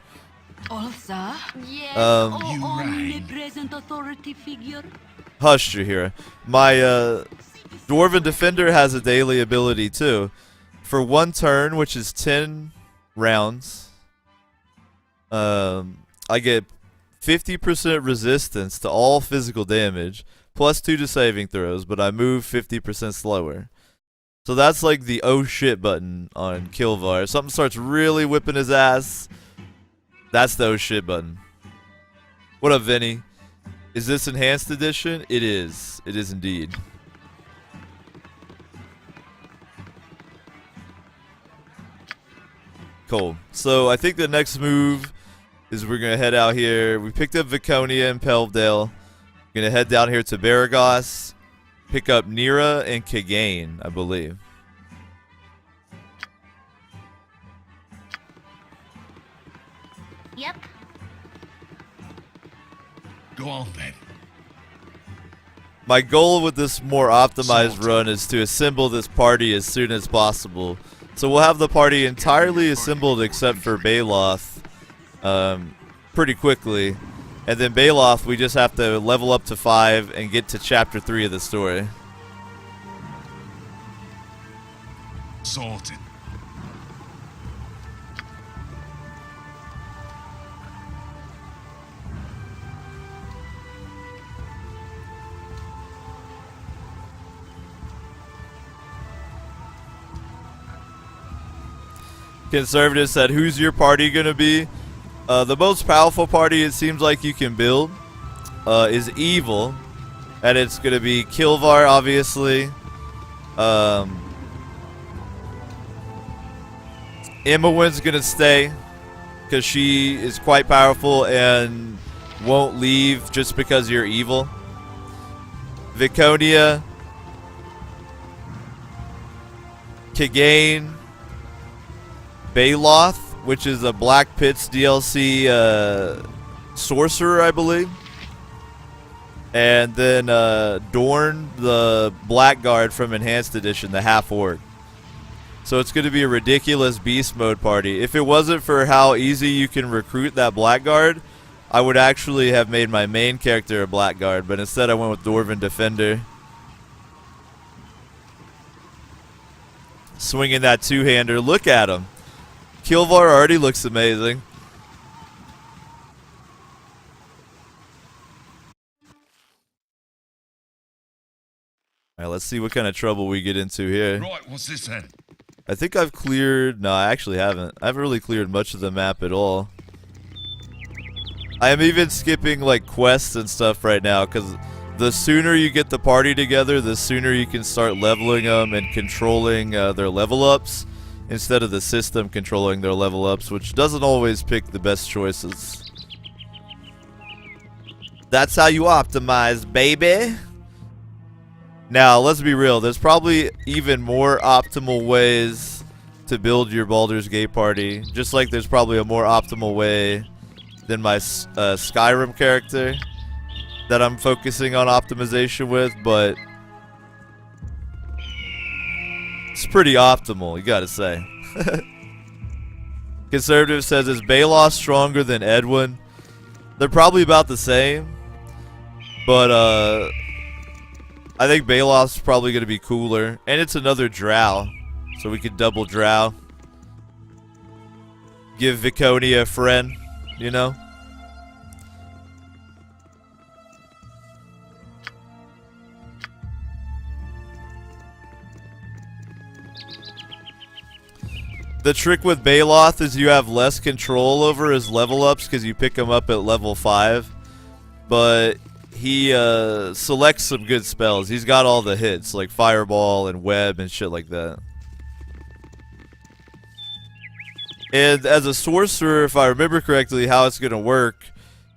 Ulsa? Yes. You right. Omnipresent authority figure? Hush, Jahira. My Dwarven Defender has a daily ability, too. For 1 turn, which is 10 rounds, I get 50% resistance to all physical damage, plus 2 to saving throws, but I move 50% slower. So that's like the oh shit button on Kilvar. If something starts really whipping his ass, that's the oh shit button. What up, Vinny? Is this enhanced edition? It is. It is indeed. Cool. So I think the next move is we're going to head out here. We picked up Viconia and Pelvdale. We're going to head down here to Baragost. Pick up Nera and Kagain, I believe. Yep. Go on then. My goal with this more optimized run is to assemble this party as soon as possible. So we'll have the party entirely assembled except for Baloth pretty quickly. And then Baloth, we just have to level up to 5 and get to chapter 3 of the story. Sorted. Conservative said, who's your party going to be? The most powerful party it seems like you can build is Evil. And it's going to be Kilvar, obviously. Imberwin's going to stay because she is quite powerful and won't leave just because you're evil. Viconia. Kagain. Baloth, which is a Black Pits DLC sorcerer, I believe. And then Dorn, the Blackguard from Enhanced Edition, the half-orc. So it's going to be a ridiculous beast mode party. If it wasn't for how easy you can recruit that Blackguard, I would actually have made my main character a Blackguard, but instead I went with Dwarven Defender. Swinging that two-hander. Look at him. Kilvar already looks amazing. Alright, let's see what kind of trouble we get into here. Right, what's this then? I think I've cleared... No, I actually haven't. I haven't really cleared much of the map at all. I am even skipping like quests and stuff right now because the sooner you get the party together, the sooner you can start leveling them and controlling their level ups instead of the system controlling their level ups, which doesn't always pick the best choices. That's how you optimize, baby. Now, let's be real. There's probably even more optimal ways to build your Baldur's Gate party. Just like there's probably a more optimal way than my Skyrim character that I'm focusing on optimization with, but it's pretty optimal, you gotta say. Conservative says, is Balos stronger than Edwin? They're probably about the same, but I think Balos is probably going to be cooler. And it's another drow, so we could double drow. Give Viconia a friend, you know? The trick with Baloth is you have less control over his level ups because you pick him up at level 5. But he selects some good spells. He's got all the hits, like Fireball and Web and shit like that. And as a sorcerer, if I remember correctly, how it's going to work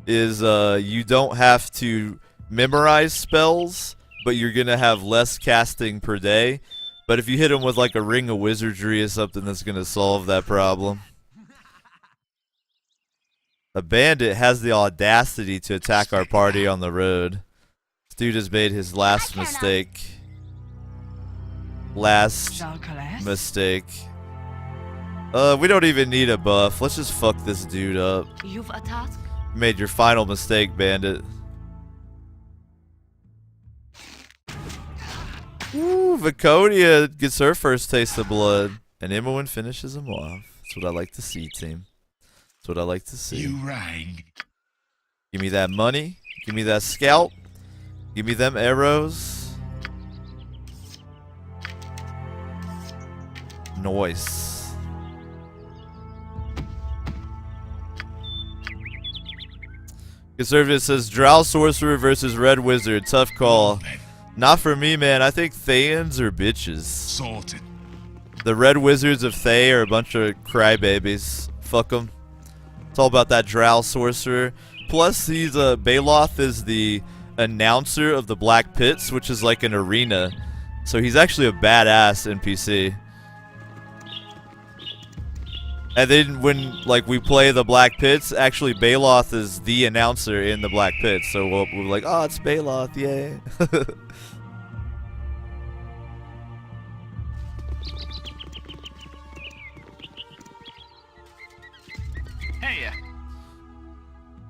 is you don't have to memorize spells, but you're going to have less casting per day. But if you hit him with like a Ring of Wizardry or something, that's going to solve that problem. A bandit has the audacity to attack our party on the road. This dude has made his last mistake. Last mistake. We don't even need a buff. Let's just fuck this dude up. You've a task? You made your final mistake, bandit. Ooh, Viconia gets her first taste of blood. And Imoen finishes him off. That's what I like to see, team. That's what I like to see. You rang. Give me that money. Give me that scalp. Give me them arrows. Nice. Conservative says Drow Sorcerer versus Red Wizard. Tough call. Not for me, man. I think Thayans are bitches. Sorted. The Red Wizards of Thay are a bunch of crybabies. Fuck them. It's all about that Drow Sorcerer. Plus, he's Baloth is the announcer of the Black Pits, which is like an arena. So he's actually a badass NPC. And then when like we play the Black Pits, actually Baloth is the announcer in the Black Pits. So we're like, oh, it's Baloth, yay. Hey,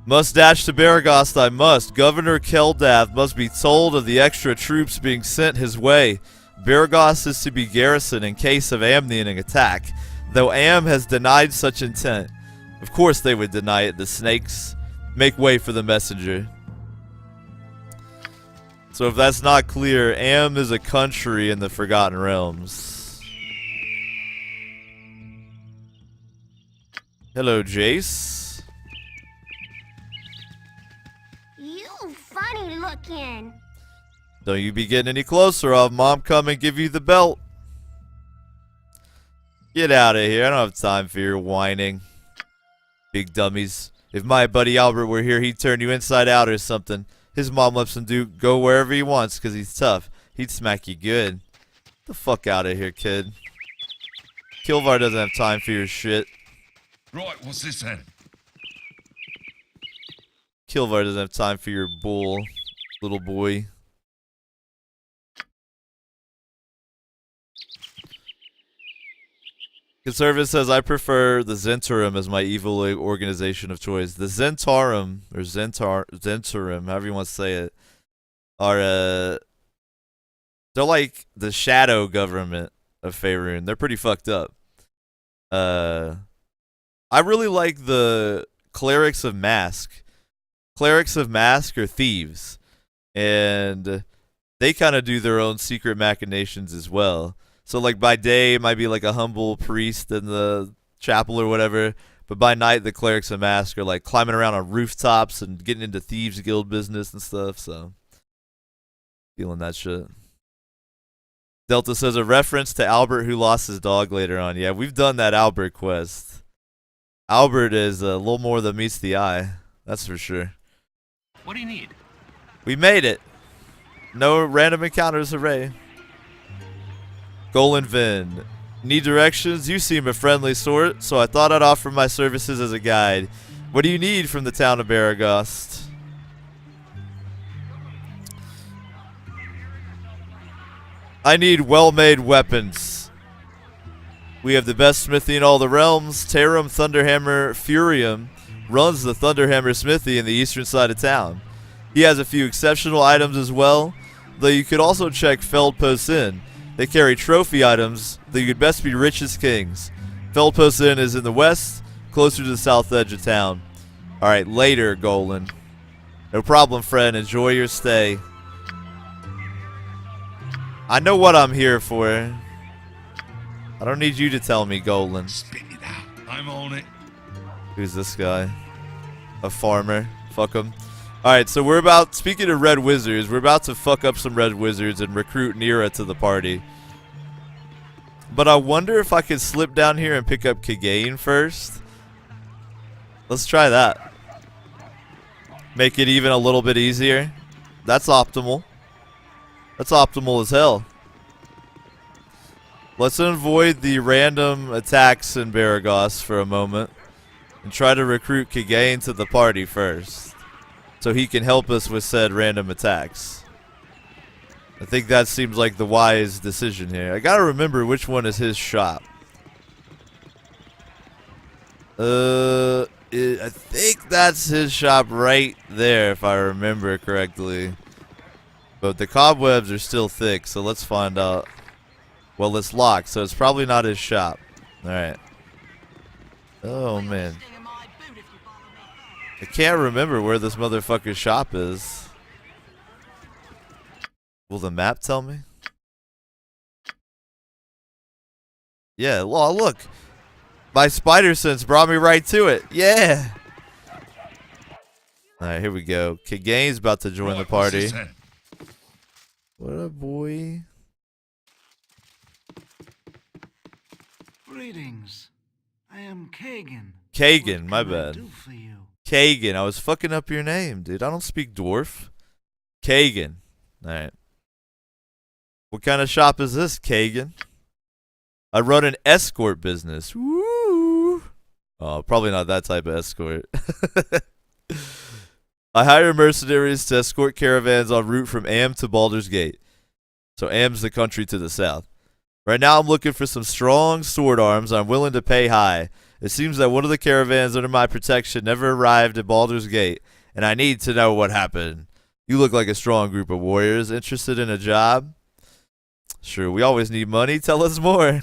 Must dash to Baragost, I must. Governor Keldath must be told of the extra troops being sent his way. Baragost is to be garrisoned in case of Amnian attack, though Am has denied such intent. Of course they would deny it, the snakes. Make way for the messenger. So if that's not clear, Am is a country in the Forgotten Realms. Hello, Jace. You funny looking. Don't you be getting any closer, I'll have Mom come and give you the belt. Get out of here, I don't have time for your whining. Big dummies. If my buddy Albert were here, he'd turn you inside out or something. His mom lets him go wherever he wants because he's tough. He'd smack you good. Get the fuck out of here, kid. Kilvar doesn't have time for your shit. Right, what's this then? Kilvar doesn't have time for your bull, little boy. Conservative says, I prefer the Zentarum as my evil organization of choice. The Zentarum, or Zentarum, however you want to say it, are, they're like the shadow government of Faerun. They're pretty fucked up. I really like the Clerics of Mask. Clerics of Mask are thieves. And they kind of do their own secret machinations as well. So, like, by day, it might be like a humble priest in the chapel or whatever. But by night, the clerics in mask are like climbing around on rooftops and getting into thieves guild business and stuff. So, feeling that shit. Delta says a reference to Albert who lost his dog later on. Yeah, we've done that Albert quest. Albert is a little more than meets the eye. That's for sure. What do you need? We made it. No random encounters, hooray. Golan Vin. Need directions? You seem a friendly sort, so I thought I'd offer my services as a guide. What do you need from the town of Baragost? I need well-made weapons. We have the best smithy in all the realms. Tarum Thunderhammer Furium runs the Thunderhammer smithy in the eastern side of town. He has a few exceptional items as well, though you could also check Feldpost Inn. They carry trophy items, though you'd best be rich as kings. Feldpost Inn is in the west, closer to the south edge of town. Alright, later, Golan. No problem, friend. Enjoy your stay. I know what I'm here for. I don't need you to tell me, Golan. Spit it out. I'm on it. Who's this guy? A farmer. Fuck him. Alright, so we're about, speaking of red wizards, we're about to fuck up some red wizards and recruit Nera to the party. But I wonder if I could slip down here and pick up Kagain first. Let's try that. Make it even a little bit easier. That's optimal. That's optimal as hell. Let's avoid the random attacks in Baragost for a moment and try to recruit Kagain to the party first, so he can help us with said random attacks. I think that seems like the wise decision here. I gotta remember which one is his shop. I think that's his shop right there, if I remember correctly. But the cobwebs are still thick, so let's find out. Well, it's locked, so it's probably not his shop. Alright. Oh, man. I can't remember where this motherfucker's shop is. Will the map tell me? Yeah, well, look. My spider sense brought me right to it. Yeah. Alright, here we go. Kagain's about to join the party. What up, boy? Greetings. I am Kagain. Kagain, my What can I bad. do for you? Kagain, I was fucking up your name, dude. I don't speak dwarf. Kagain. Alright. What kind of shop is this, Kagain? I run an escort business. Woo! Oh, probably not that type of escort. I hire mercenaries to escort caravans en route from Am to Baldur's Gate. So Am's the country to the south. Right now I'm looking for some strong sword arms. I'm willing to pay high. It seems that one of the caravans under my protection never arrived at Baldur's Gate, and I need to know what happened. You look like a strong group of warriors. Interested in a job? Sure, we always need money. Tell us more.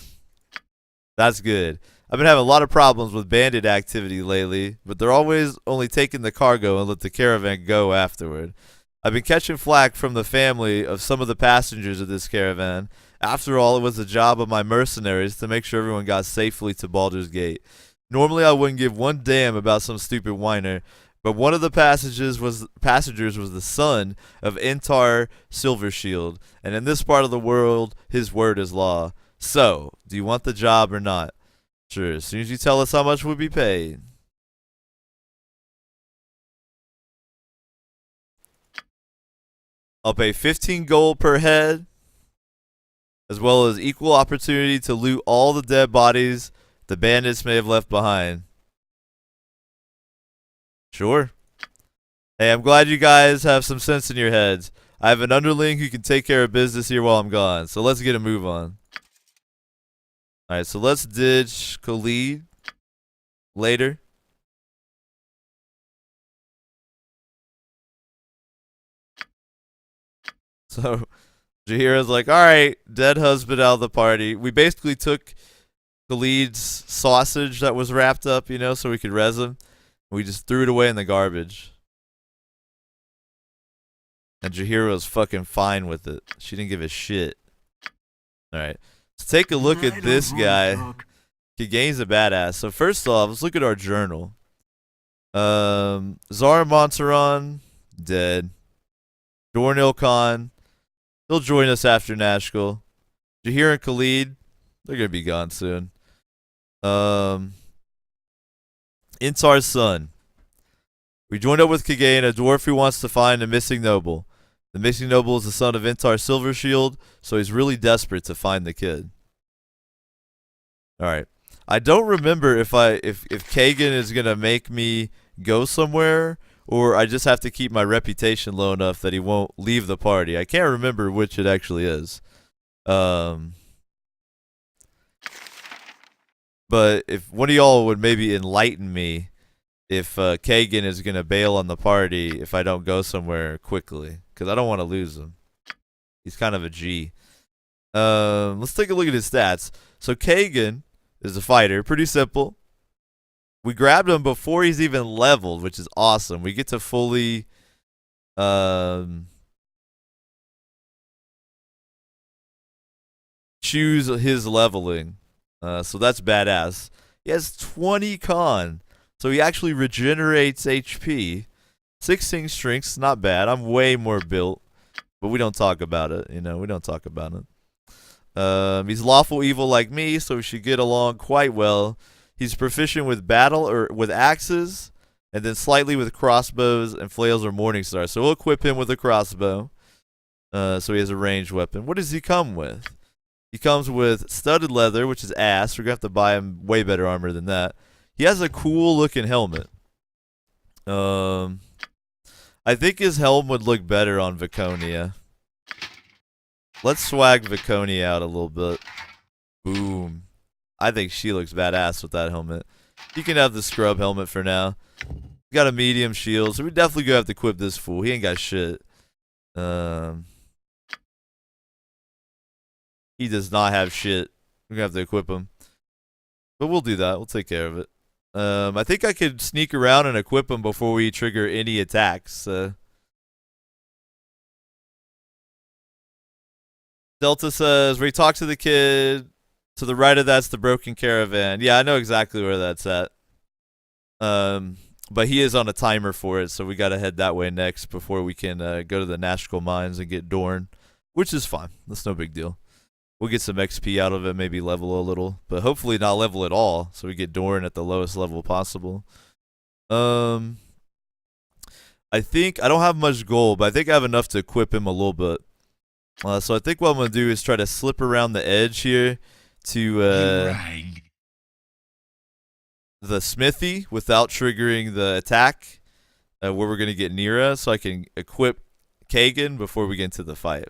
That's good. I've been having a lot of problems with bandit activity lately, but they're always only taking the cargo and let the caravan go afterward. I've been catching flack from the family of some of the passengers of this caravan. After all, it was the job of my mercenaries to make sure everyone got safely to Baldur's Gate. Normally, I wouldn't give one damn about some stupid whiner, but one of the passengers was the son of Intar Silvershield, and in this part of the world, his word is law. So, do you want the job or not? Sure, as soon as you tell us how much we'll be paid. I'll pay 15 gold per head, as well as equal opportunity to loot all the dead bodies the bandits may have left behind. Sure. Hey, I'm glad you guys have some sense in your heads. I have an underling who can take care of business here while I'm gone, so let's get a move on. Alright, so let's ditch Khalid later. So, Jaheira's like, alright, dead husband out of the party. We basically took Khalid's sausage that was wrapped up, you know, so we could res him. We just threw it away in the garbage. And Jaheira was fucking fine with it. She didn't give a shit. Alright. Let's take a look at this guy. Kagain's a badass. So first off, let's look at our journal. Zara Montaron, dead. Dornil Khan, he'll join us after Nashkel. Jahir and Khalid, they're gonna be gone soon. Intar's son. We joined up with Kagain, a dwarf who wants to find a missing noble. The missing noble is the son of Intar Silvershield, so he's really desperate to find the kid. Alright. I don't remember if Kagain is gonna make me go somewhere, or I just have to keep my reputation low enough that he won't leave the party. I can't remember which it actually is. But if one of y'all would maybe enlighten me if Kagain is going to bail on the party if I don't go somewhere quickly. Because I don't want to lose him. He's kind of a G. Let's take a look at his stats. So Kagain is a fighter. Pretty simple. We grabbed him before he's even leveled, which is awesome. We get to fully choose his leveling. So that's badass. He has 20 con. So he actually regenerates HP. 16 strengths, not bad. I'm way more built. But we don't talk about it, you know. We don't talk about it. He's lawful evil like me, so we should get along quite well. He's proficient with battle or with axes, and then slightly with crossbows and flails or morning stars. So we'll equip him with a crossbow. So he has a ranged weapon. What does he come with? He comes with studded leather, which is ass. We're gonna have to buy him way better armor than that. He has a cool looking helmet. I think his helm would look better on Viconia. Let's swag Viconia out a little bit. Boom. I think she looks badass with that helmet. You can have the scrub helmet for now. He's got a medium shield, so we definitely gonna have to equip this fool. He ain't got shit. He does not have shit. We're gonna have to equip him. But we'll do that. We'll take care of it. I think I could sneak around and equip him before we trigger any attacks. Delta says, where he talks to the kid. To the right of that's the broken caravan. Yeah, I know exactly where that's at. But he is on a timer for it, so we gotta head that way next before we can go to the Nashkel mines and get Dorn. Which is fine. That's no big deal. We'll get some XP out of it, maybe level a little. But hopefully not level at all, so we get Dorn at the lowest level possible. I think, I don't have much gold, but I think I have enough to equip him a little bit. So I think what I'm going to do is try to slip around the edge here to the smithy without triggering the attack, where we're going to get Nera, so I can equip Kagain before we get into the fight.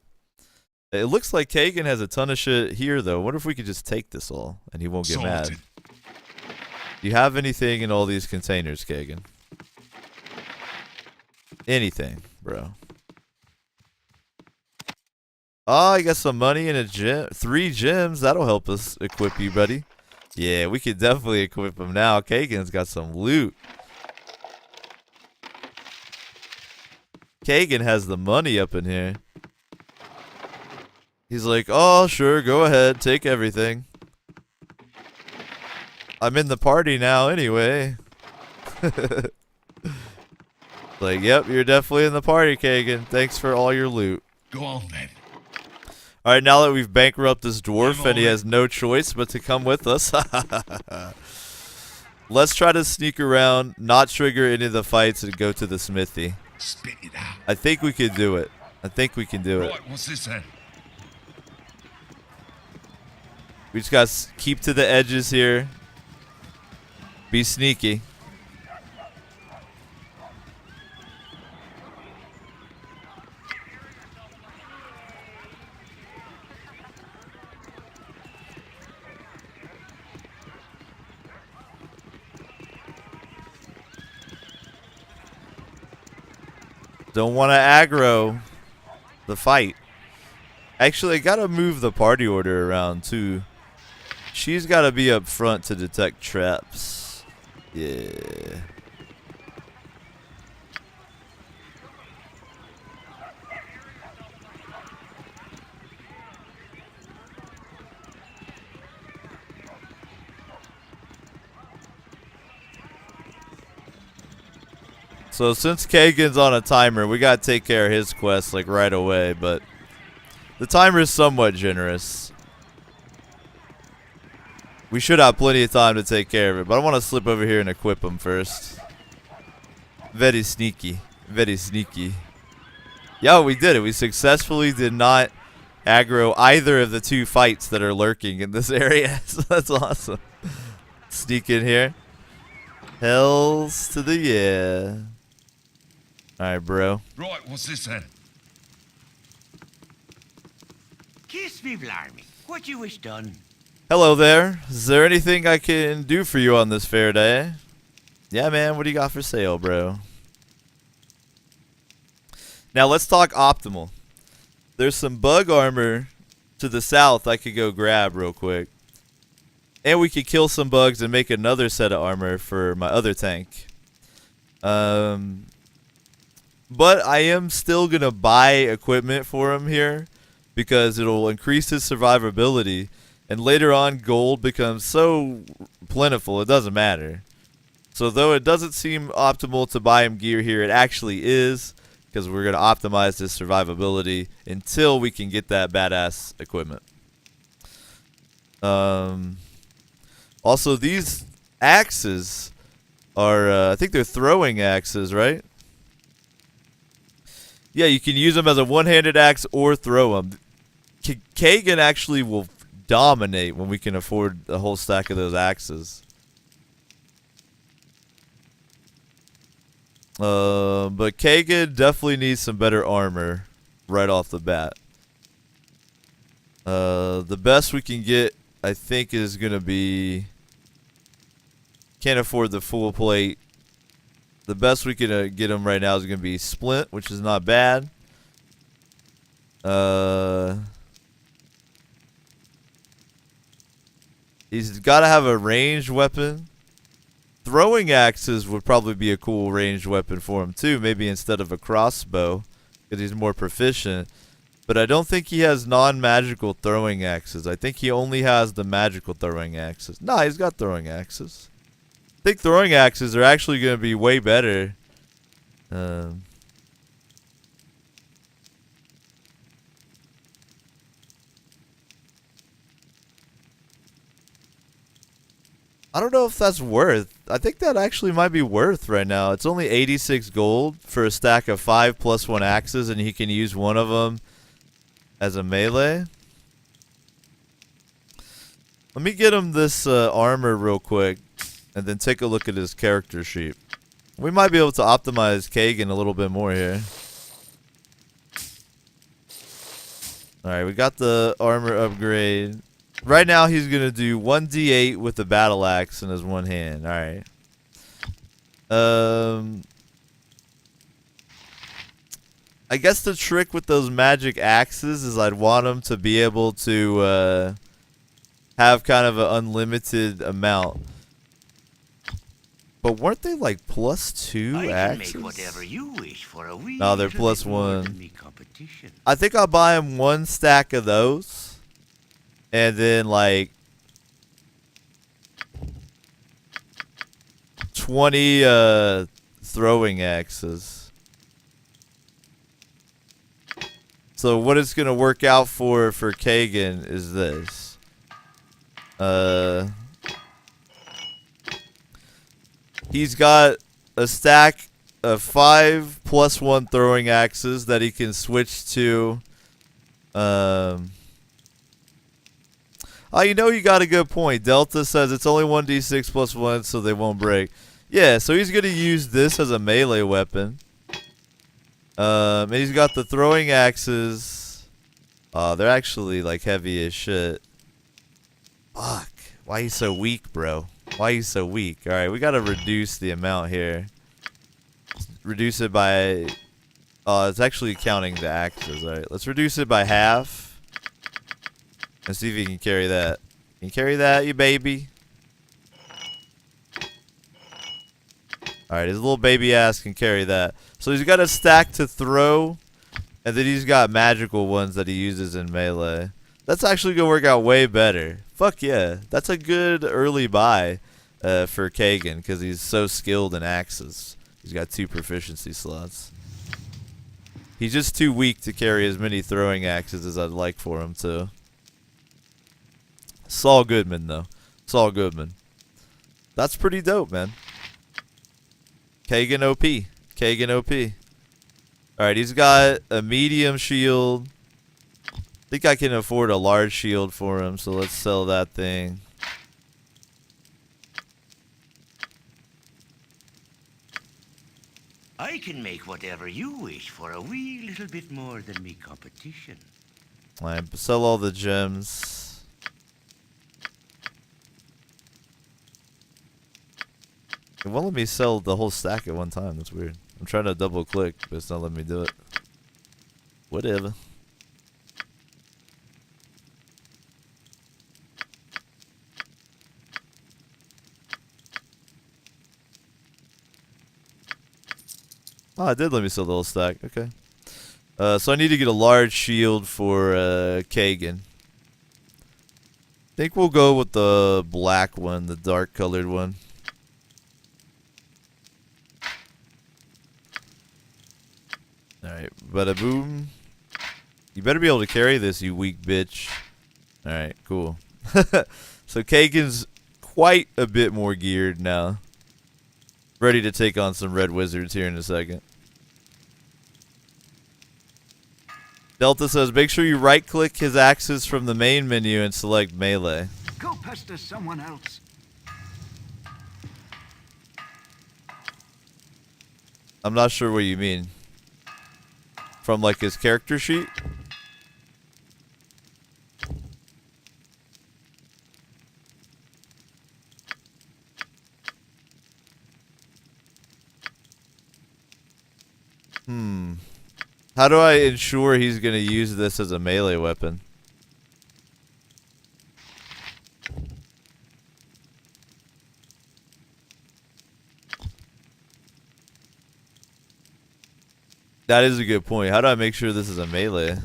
It looks like Kagain has a ton of shit here, though. What if we could just take this all, and he won't get mad? Do you have anything in all these containers, Kagain? Anything, bro. Oh, you got some money in a gem. 3 gems. That'll help us equip you, buddy. Yeah, we could definitely equip him now. Kagain's got some loot. Kagain has the money up in here. He's like, oh, sure, go ahead, take everything. I'm in the party now anyway. Like, yep, you're definitely in the party, Kagain. Thanks for all your loot. Go on then. Alright, now that we've bankrupted this dwarf and he has no choice but to come with us. Let's try to sneak around, not trigger any of the fights, and go to the smithy. Spit it out. I think we can do it. I think we can do it. Right, what's this then? We just gotta keep to the edges here. Be sneaky. Don't want to aggro the fight. Actually, I gotta move the party order around too. She's gotta be up front to detect traps. Yeah. So since Kagain's on a timer, we gotta take care of his quest like right away, but the timer is somewhat generous. We should have plenty of time to take care of it, but I want to slip over here and equip him first. Very sneaky. Very sneaky. Yo, we did it. We successfully did not aggro either of the two fights that are lurking in this area. So that's awesome. Sneak in here. Hells to the yeah. Alright, bro. Right, what's this then? Kiss me, blarmy. What you wish done? Hello there. Is there anything I can do for you on this fair day? Yeah, man. What do you got for sale, bro? Now, let's talk optimal. There's some bug armor to the south I could go grab real quick. And we could kill some bugs and make another set of armor for my other tank. But I am still going to buy equipment for him here because it'll increase his survivability. And later on, gold becomes so plentiful, it doesn't matter. So though it doesn't seem optimal to buy him gear here, it actually is. Because we're going to optimize this survivability until we can get that badass equipment. Also, these axes are, I think they're throwing axes, right? Yeah, you can use them as a one-handed axe or throw them. Kagain actually will dominate when we can afford a whole stack of those axes. But Kagain definitely needs some better armor right off the bat. The best we can get, I think, is gonna be. Can't afford the full plate. The best we can get him right now is gonna be splint, which is not bad. He's got to have a ranged weapon. Throwing axes would probably be a cool ranged weapon for him too, maybe instead of a crossbow, because he's more proficient. But I don't think he has non-magical throwing axes. I think he only has the magical throwing axes. Nah, he's got throwing axes. I think throwing axes are actually going to be way better. I don't know if that's worth. I think that actually might be worth right now. It's only 86 gold for a stack of 5 + 1 axes, and he can use one of them as a melee. Let me get him this armor real quick, and then take a look at his character sheet. We might be able to optimize Kagain a little bit more here. Alright, we got the armor upgrade. Right now, he's going to do 1d8 with the battle axe in his one hand. Alright. I guess the trick with those magic axes is I'd want him to be able to have kind of an unlimited amount. But weren't they like +2 axes? Make whatever you wish for a wee No, they're little bit more +1. than me competition. I think I'll buy him 1 stack of those. And then like 20 throwing axes. So what it's gonna work out for Kagain is this. He's got a stack of 5 + 1 throwing axes that he can switch to. Oh, you know, you got a good point. Delta says it's only 1d6 + 1, so they won't break. Yeah, so he's gonna use this as a melee weapon. And he's got the throwing axes. They're actually like heavy as shit. Fuck. Why are you so weak, bro? Why are you so weak? Alright, we gotta reduce the amount here. Reduce it by... Oh, it's actually counting the axes. Alright, let's reduce it by half. Let's see if you can carry that. Can you carry that, you baby? Alright, his little baby ass can carry that. So he's got a stack to throw. And then he's got magical ones that he uses in melee. That's actually going to work out way better. Fuck yeah. That's a good early buy for Kagain, because he's so skilled in axes. He's got 2 proficiency slots. He's just too weak to carry as many throwing axes as I'd like for him to. Saul Goodman, though. Saul Goodman. That's pretty dope, man. Kagain OP. Kagain OP. Alright, he's got a medium shield. I think I can afford a large shield for him, so let's sell that thing. I can make whatever you wish for a wee little bit more than me competition. Alright, sell all the gems. It won't let me sell the whole stack at one time. That's weird. I'm trying to double click, but it's not letting me do it. Whatever. Oh, it did let me sell the whole stack. Okay. So I need to get a large shield for Kagain. I think we'll go with the black one, the dark colored one. Alright, bada boom. You better be able to carry this, you weak bitch. Alright, cool. So Kagain's quite a bit more geared now. Ready to take on some red wizards here in a second. Delta says, make sure you right-click his axes from the main menu and select melee. Go pester someone else. I'm not sure what you mean. From, like, his character sheet? How do I ensure he's going to use this as a melee weapon? That is a good point. How do I make sure this is a melee?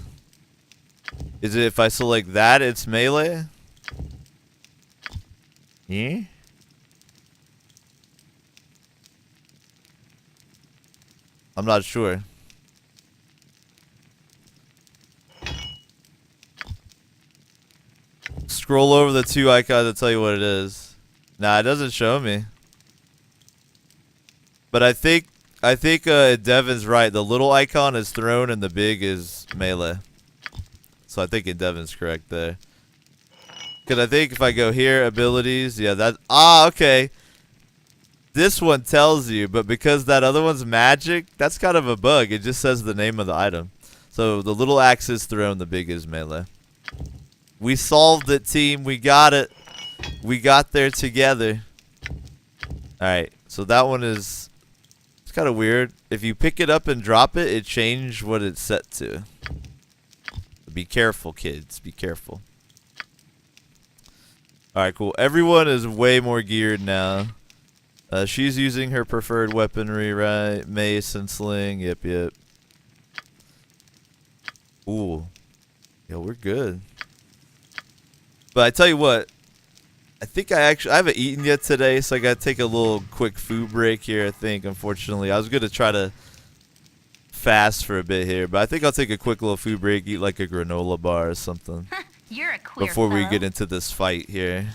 Is it if I select that, it's melee? Yeah? I'm not sure. Scroll over the 2 icons to tell you what it is. Nah, it doesn't show me. But I think Devin's right. The little icon is thrown and the big is melee. So I think Devin's correct there. Because I think if I go here, abilities, yeah, that. Ah, okay. This one tells you, but because that other one's magic, that's kind of a bug. It just says the name of the item. So the little axe is thrown, the big is melee. We solved it, team. We got it. We got there together. Alright, so that one is... It's kind of weird. If you pick it up and drop it, it changed what it's set to. Be careful, kids. Be careful. Alright, cool. Everyone is way more geared now. She's using her preferred weaponry, right? Mace and sling. Yep, yep. Ooh. Yo, we're good. But I tell you what, I think I haven't eaten yet today, so I gotta take a little quick food break here, I think, unfortunately. I was gonna try to fast for a bit here, but I think I'll take a quick little food break, eat like a granola bar or something. You're a queer before we fellow. get into this fight here.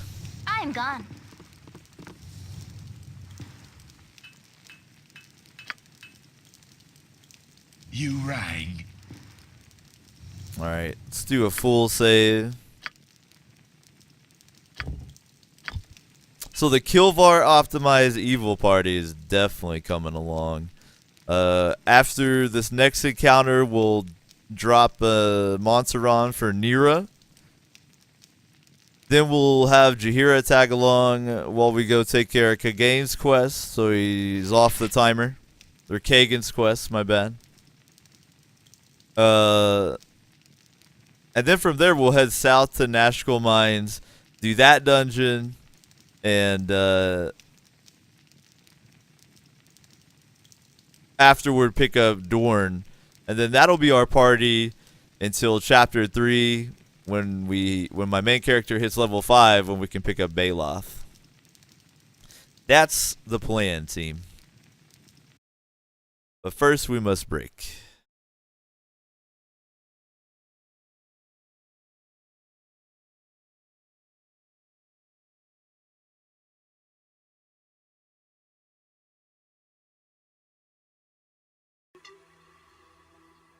I'm gone. You rang. Alright, let's do a full save. So the Kilvar optimized evil party is definitely coming along. After this next encounter, we'll drop Monteron for Nera. Then we'll have Jaheira tag along while we go take care of Kagain's quest. So he's off the timer. Or Kagain's quest, my bad. And then from there, we'll head south to Nashkel Mines, do that dungeon. And afterward pick up Dorn. And then that'll be our party until chapter 3 when my main character hits level 5 when we can pick up Baloth. That's the plan, team. But first, we must break.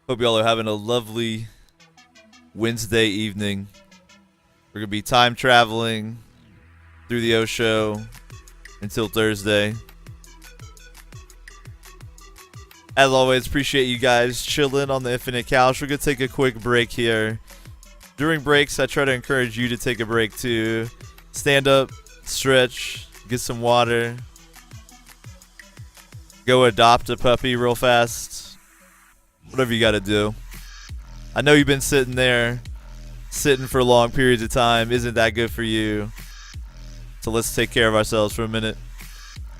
Hope y'all are having a lovely Wednesday evening. We're going to be time traveling through the Osho until Thursday. As always, appreciate you guys chilling on the Infinite Couch. We're going to take a quick break here. During breaks, I try to encourage you to take a break too. Stand up, stretch, get some water. Go adopt a puppy real fast. Whatever you got to do. I know you've been sitting there, sitting for long periods of time. Isn't that good for you? So let's take care of ourselves for a minute.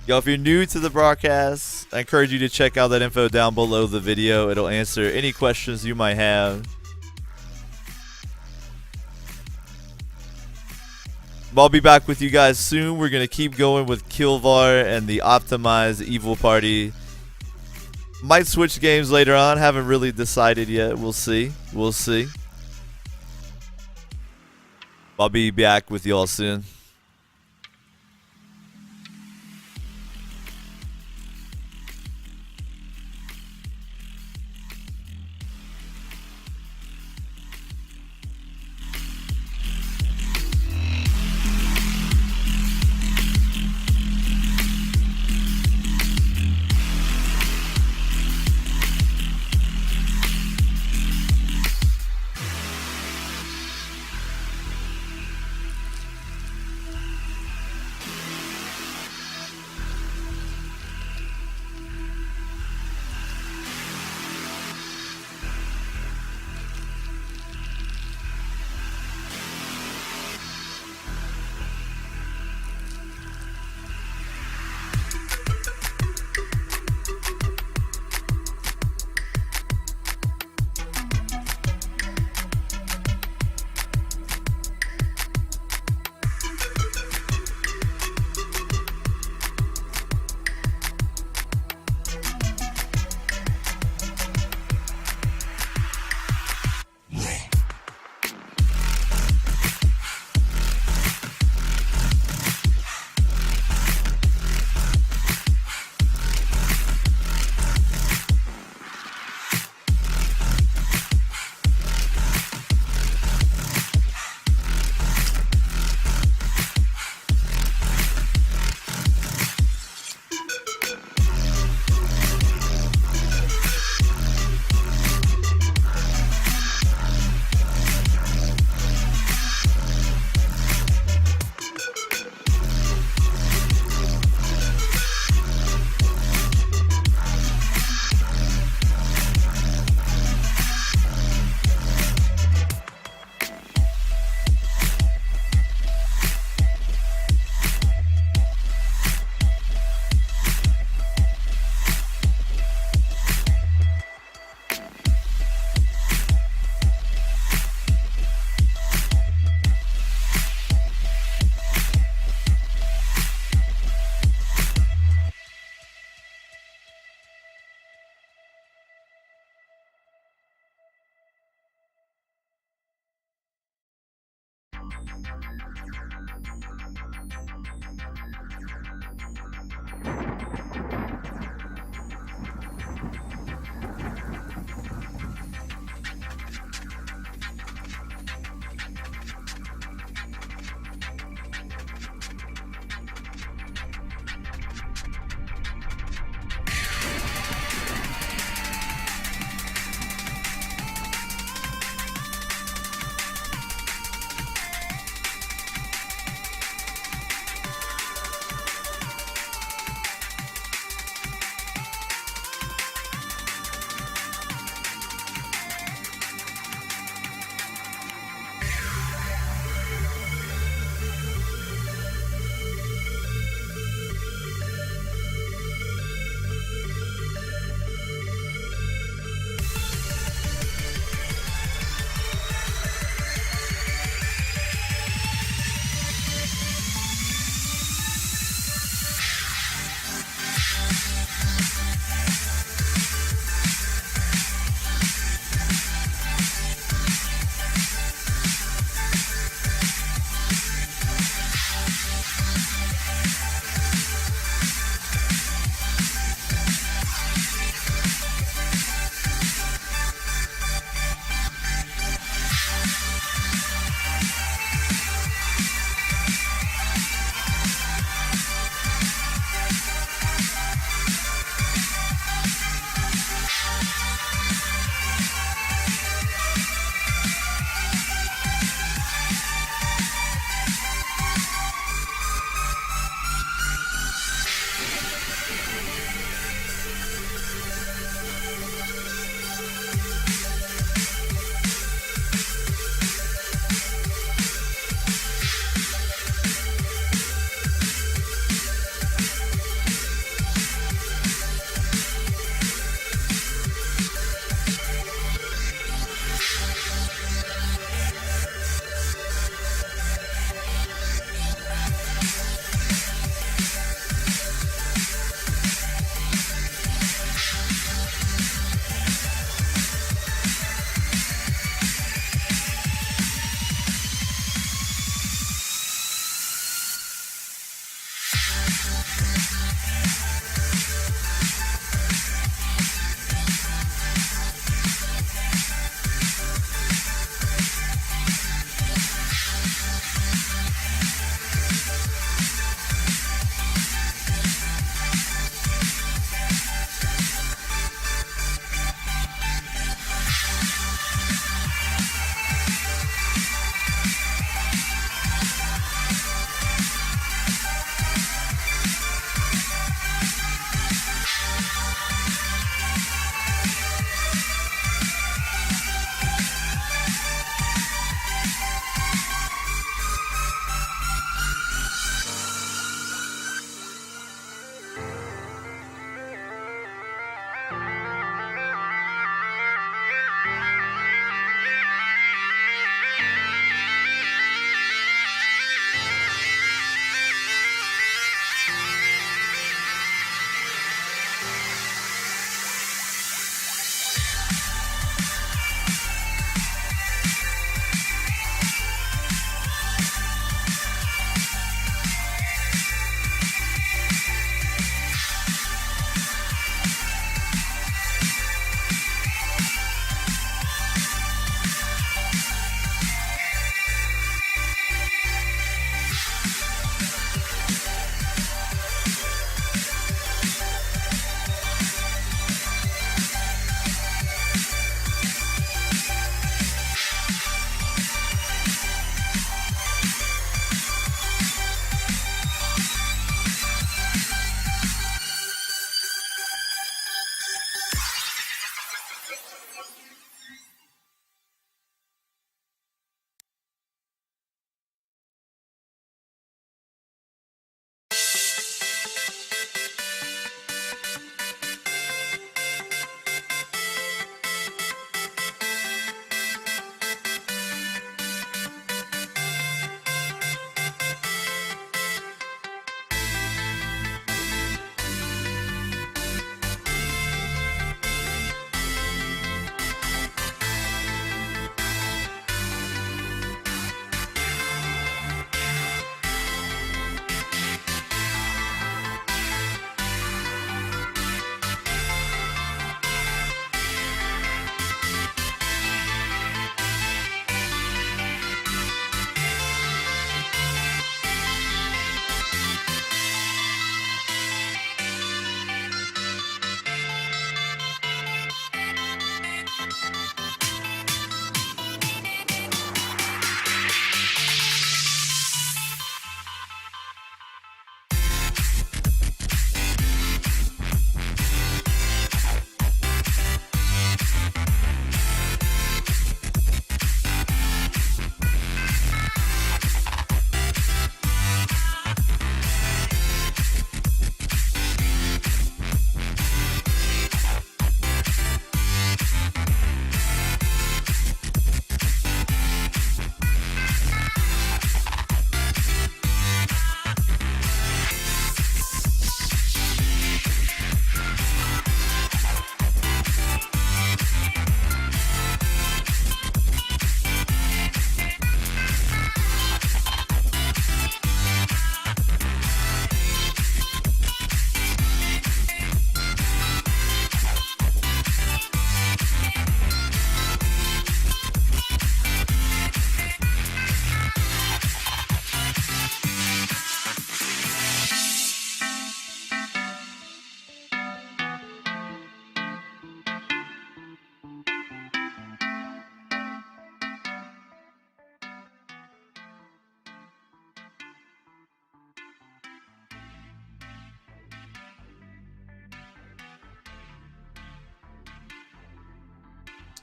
Yo, if you're new to the broadcast, I encourage you to check out that info down below the video. It'll answer any questions you might have. I'll be back with you guys soon. We're going to keep going with Kilvar and the optimized evil party. Might switch games later on. Haven't really decided yet. We'll see. We'll see. I'll be back with y'all soon.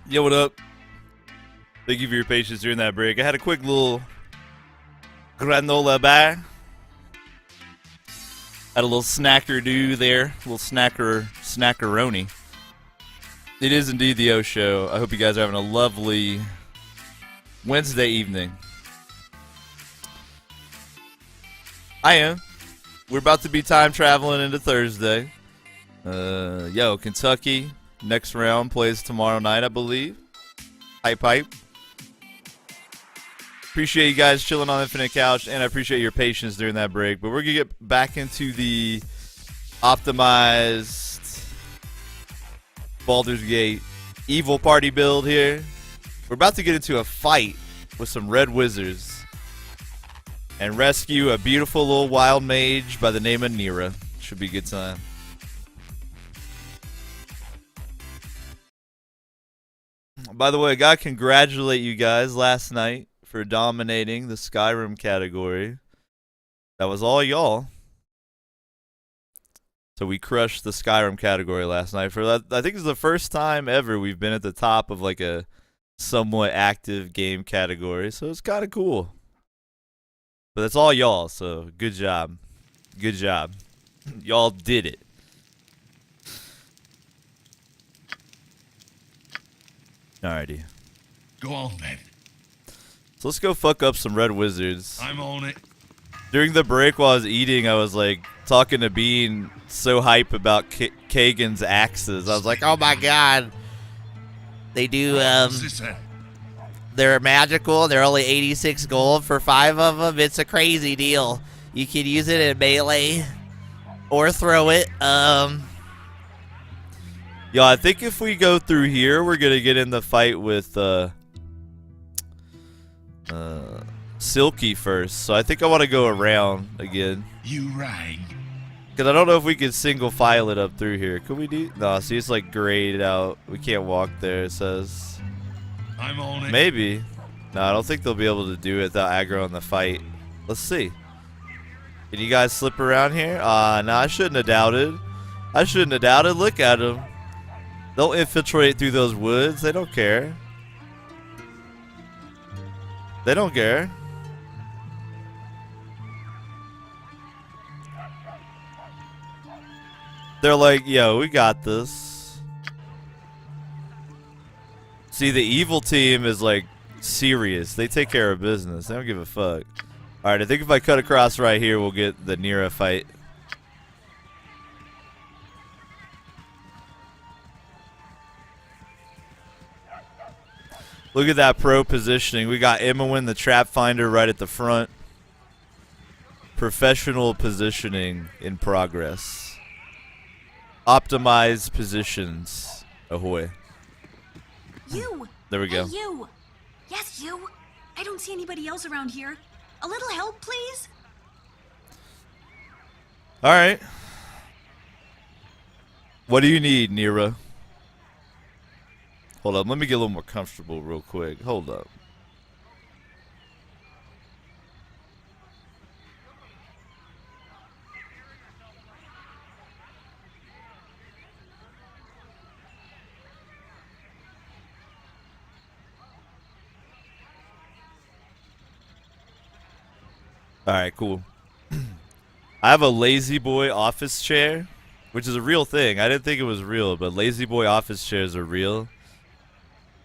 Yo, what up? Thank you for your patience during that break. I had a quick little granola bar. Had a little snacker do there. A little snackeroni. It is indeed the O Show. I hope you guys are having a lovely Wednesday evening. I am. We're about to be time traveling into Thursday. Yo, Kentucky, next round plays tomorrow night, I believe. Hype. Appreciate you guys chilling on Infinite Couch, and I appreciate your patience during that break. But we're going to get back into the optimized Baldur's Gate evil party build here. We're about to get into a fight with some red wizards and rescue a beautiful little wild mage by the name of Nera. Should be a good time. By the way, I gotta congratulate you guys last night for dominating the Skyrim category. That was all y'all. So we crushed the Skyrim category last night. For that, I think it's the first time ever we've been at the top of like a somewhat active game category. So it's kind of cool. But that's all y'all. So good job. Good job. Y'all did it. Alrighty. Go on then. So let's go fuck up some red wizards. I'm on it. During the break while I was eating, I was like talking to Bean so hype about Kagain's axes. I was like, oh my god. They do, What's this then? they're magical. They're only 86 gold for 5 of them. It's a crazy deal. You can use it in melee or throw it. Yo, I think if we go through here, we're gonna get in the fight with Silky first. So I think I want to go around again. You rang. Because I don't know if we can single file it up through here. Could we do? No, see, it's like grayed out. We can't walk there, it says. I'm on it. Maybe. No, I don't think they'll be able to do it without aggro in the fight. Let's see. Can you guys slip around here? No, I shouldn't have doubted. I shouldn't have doubted. Look at them. They'll infiltrate through those woods. They don't care. They don't care. They're like, yo, we got this. See, the evil team is like serious. They take care of business. They don't give a fuck. Alright, I think if I cut across right here, we'll get the Nera fight. Look at that pro positioning. We got Imowen, the trap finder, right at the front. Professional positioning in progress. Optimized positions. Ahoy. You! There we go. Hey, you! Yes, you! I don't see anybody else around here. A little help, please? Alright. What do you need, Nera? Hold up, let me get a little more comfortable real quick. Hold up. Alright, cool. I have a Lazy Boy office chair, which is a real thing. I didn't think it was real, but Lazy Boy office chairs are real.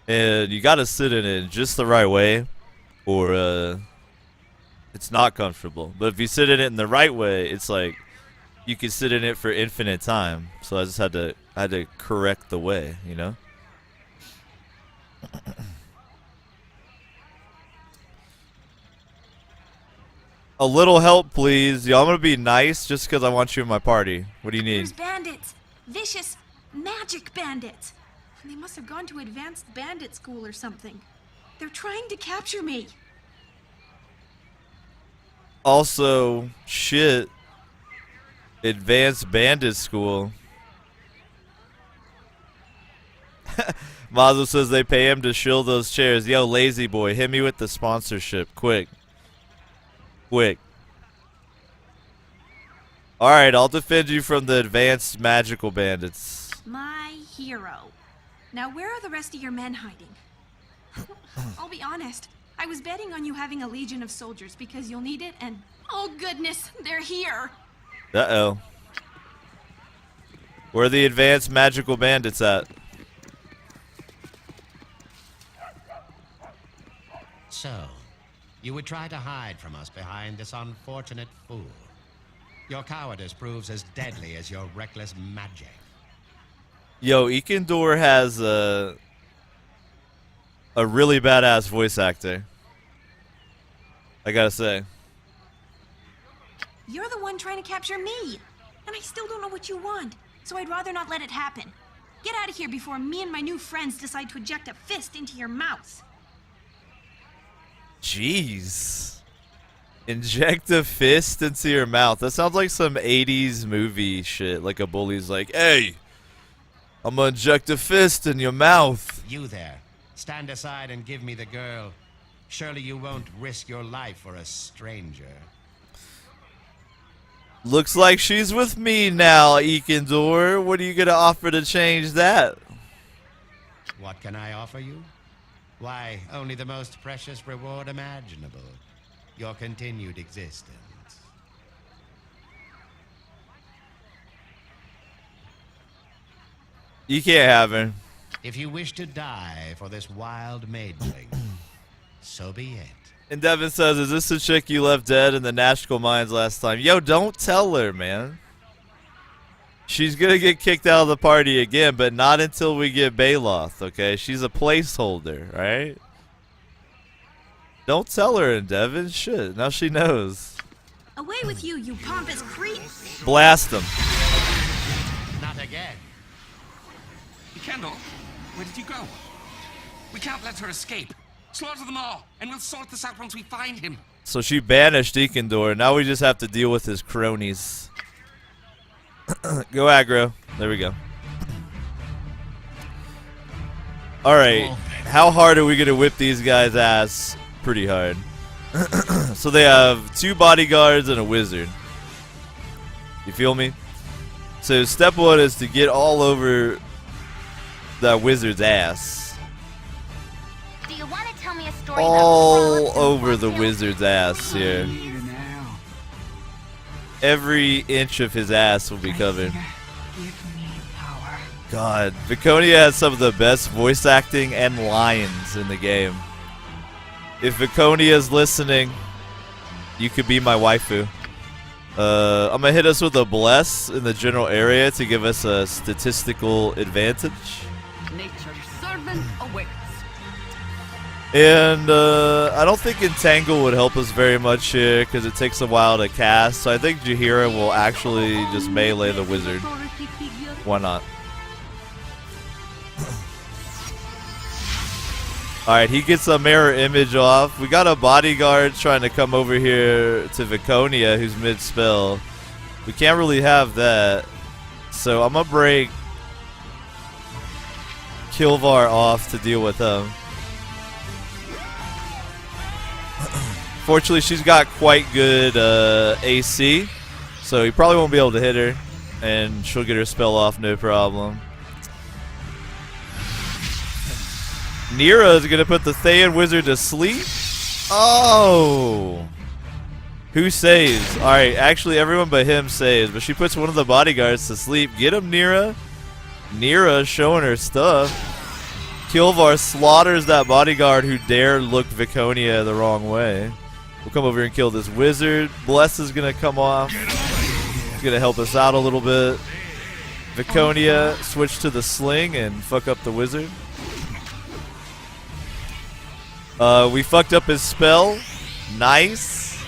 And you gotta sit in it just the right way, or it's not comfortable. But if you sit in it in the right way, it's like you can sit in it for infinite time. So I just had to correct the way, you know? A little help, please. Yo, I'm gonna be nice just because I want you in my party. What do you need? There's bandits. Vicious magic bandits. They must have gone to advanced bandit school or something. They're trying to capture me. Also, shit. Advanced bandit school. Mazel says they pay him to shill those chairs. Yo, Lazy Boy, hit me with the sponsorship. Quick. Quick. Alright, I'll defend you from the advanced magical bandits. My hero. Now, where are the rest of your men hiding? I'll be honest. I was betting on you having a legion of soldiers because you'll need it, and oh goodness, they're here. Uh-oh. Where are the advanced magical bandits at? So, you would try to hide from us behind this unfortunate fool. Your cowardice proves as deadly as your reckless magic. Yo, Ikendor has a really badass voice actor. I gotta say. You're the one trying to capture me, and I still don't know what you want, so I'd rather not let it happen. Get out of here before me and my new friends decide to eject a fist into your mouth. Jeez. Inject a fist into your mouth. That sounds like some 80s movie shit. Like a bully's like, hey, I'm gonna inject a fist in your mouth. You there. Stand aside and give me the girl. Surely you won't risk your life for a stranger. Looks like she's with me now, Ikendor. What are you gonna offer to change that? What can I offer you? Why, only the most precious reward imaginable. Your continued existence. You can't have her. If you wish to die for this wild maidling, so be it. And Devin says, is this the chick you left dead in the Nashkel mines last time? Yo, don't tell her, man. She's gonna get kicked out of the party again, but not until we get Baloth, okay? She's a placeholder, right? Don't tell her, Devin. Shit, now she knows. Away with you, you pompous creep! Blast him. Not again. Kendall, where did you go? We can't let her escape. Slaughter them all, and we'll sort this out once we find him. So she banished Ikendor. Now we just have to deal with his cronies. Go aggro. There we go. Alright. How hard are we going to whip these guys' ass? Pretty hard. So they have 2 bodyguards and a wizard. You feel me? So step 1 is to get all over that wizard's ass. Do you want to tell me a story All about over the wizard's ass here. Every inch of his ass will be covered. Give me power. God, Viconia has some of the best voice acting and lines in the game. If Viconia is listening, you could be my waifu. I'm gonna hit us with a bless in the general area to give us a statistical advantage. Nature's servant awaits. And I don't think Entangle would help us very much here because it takes a while to cast. So I think Jaheira will actually just melee the wizard. Why not? Alright, he gets a mirror image off. We got a bodyguard trying to come over here to Viconia who's mid-spell. We can't really have that. So I'm going to break Kilvar off to deal with him. Fortunately, she's got quite good AC. So he probably won't be able to hit her. And she'll get her spell off, no problem. Nera is going to put the Thayan wizard to sleep. Oh. Who saves? Alright, actually everyone but him saves. But she puts one of the bodyguards to sleep. Get him, Nera. Nera showing her stuff. Kilvar slaughters that bodyguard who dare look Viconia the wrong way. We'll come over here and kill this wizard. Bless is going to come off. He's going to help us out a little bit. Viconia switch to the sling and fuck up the wizard. We fucked up his spell. Nice.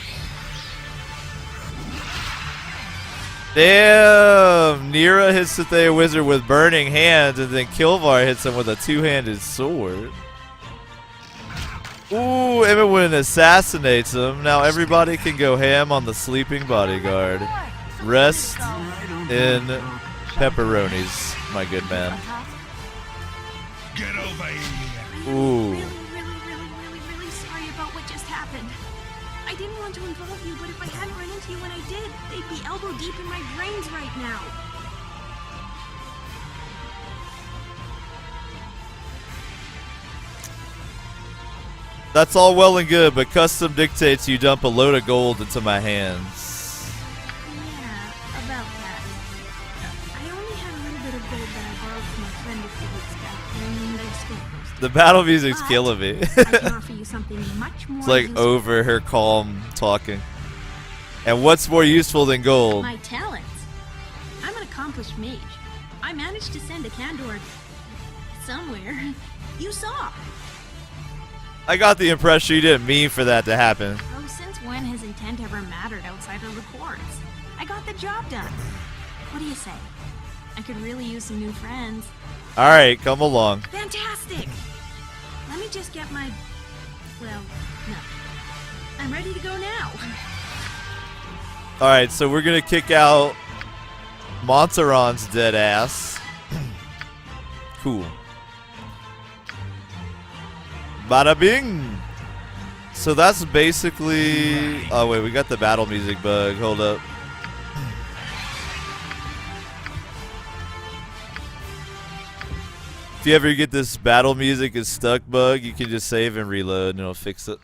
Damn. Nera hits the Thea Wizard with burning hands, and then Kilvar hits him with a 2-handed sword. Ooh, Emywin assassinates him. Now everybody can go ham on the sleeping bodyguard. Rest in pepperonis, my good man. Get over here. Ooh. Really sorry about what just happened. I didn't want to involve you, but if I hadn't run into you when I did, they'd be elbow deep in my brains right now. That's all well and good, but custom dictates you dump a load of gold into my hands. Yeah, about that. I only had a little bit of gold that I borrowed from a friend a few weeks back during the escape roast. The battle music's But killing me. I can offer you something much more It's like useful. over her calm talking. And what's more useful than gold? My talents. I'm an accomplished mage. I managed to send a Candor somewhere. You saw. I got the impression you didn't mean for that to happen. Oh, since when has intent ever mattered outside of the courts? I got the job done. What do you say? I could really use some new friends. Alright, come along. Fantastic! Let me just get my... Well, no. I'm ready to go now. Alright, so we're gonna kick out Montaron's dead ass. Cool. Bada bing! So that's basically... Oh wait, we got the battle music bug. Hold up. If you ever get this battle music is stuck bug, you can just save and reload and it'll fix it.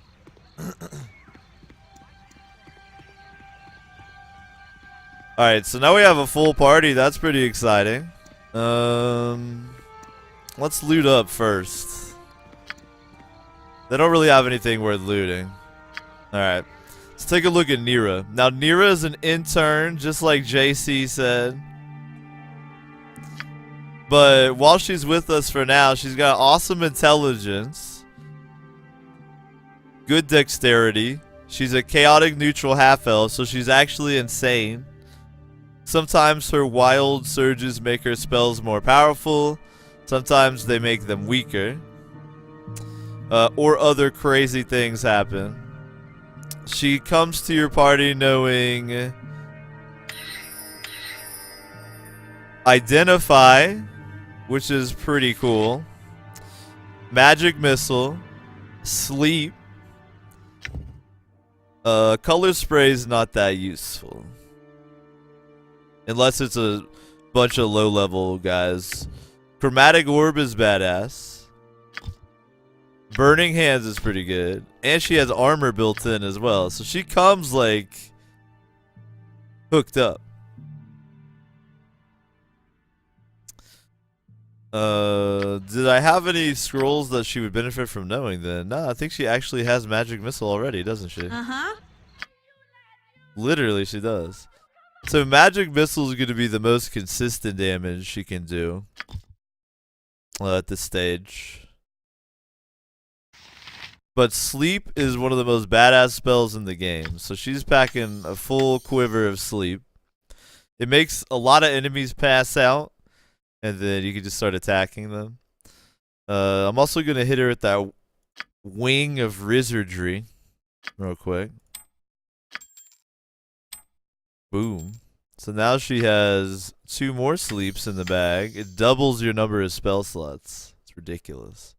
Alright, so now we have a full party. That's pretty exciting. Let's loot up first. They don't really have anything worth looting. Alright. Let's take a look at Nera. Now, Nera is an intern, just like JC said. But while she's with us for now, she's got awesome intelligence. Good dexterity. She's a chaotic neutral half-elf, so she's actually insane. Sometimes her wild surges make her spells more powerful. Sometimes they make them weaker. Or other crazy things happen. She comes to your party knowing Identify, which is pretty cool. Magic Missile, Sleep. Color Spray is not that useful. Unless it's a bunch of low-level guys. Chromatic Orb is badass. Burning Hands is pretty good. And she has armor built in as well. So she comes like hooked up. Did I have any scrolls that she would benefit from knowing then? No, I think she actually has Magic Missile already, doesn't she? Uh-huh. Literally, she does. So Magic Missile is going to be the most consistent damage she can do at this stage. But Sleep is one of the most badass spells in the game. So she's packing a full quiver of Sleep. It makes a lot of enemies pass out. And then you can just start attacking them. I'm also going to hit her with that Wing of Wizardry. Real quick. Boom. So now she has 2 more Sleeps in the bag. It doubles your number of spell slots. It's ridiculous.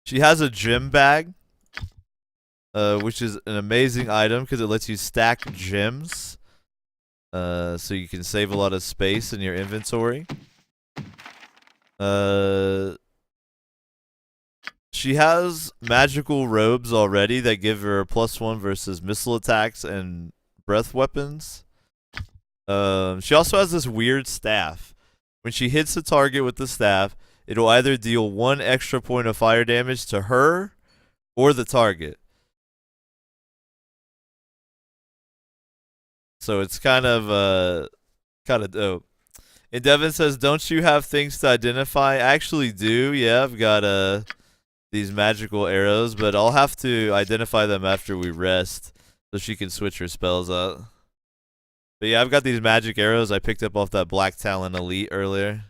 She has a gem bag, which is an amazing item because it lets you stack gems, so you can save a lot of space in your inventory. She has magical robes already that give her a +1 versus missile attacks and breath weapons. She also has this weird staff. When she hits the target with the staff, it'll either deal 1 extra point of fire damage to her or the target. So it's kind of dope. And Devin says, "Don't you have things to identify?" I actually do. Yeah, I've got these magical arrows, but I'll have to identify them after we rest so she can switch her spells out. But yeah, I've got these magic arrows I picked up off that Black Talon Elite earlier.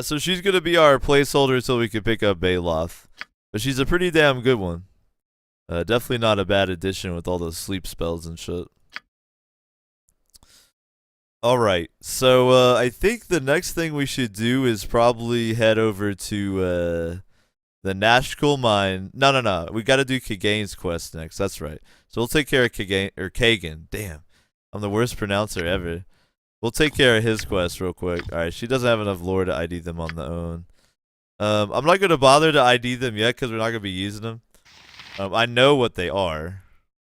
So she's going to be our placeholder until we can pick up Baloth. But she's a pretty damn good one. Definitely not a bad addition with all those sleep spells and shit. Alright, so I think the next thing we should do is probably head over to the Nashkel Mine. No. We got to do Kagain's quest next. That's right. So we'll take care of Kagain, or Kagain. Damn. I'm the worst pronouncer ever. We'll take care of his quest real quick. Alright, she doesn't have enough lore to ID them on their own. I'm not going to bother to ID them yet because we're not going to be using them. I know what they are.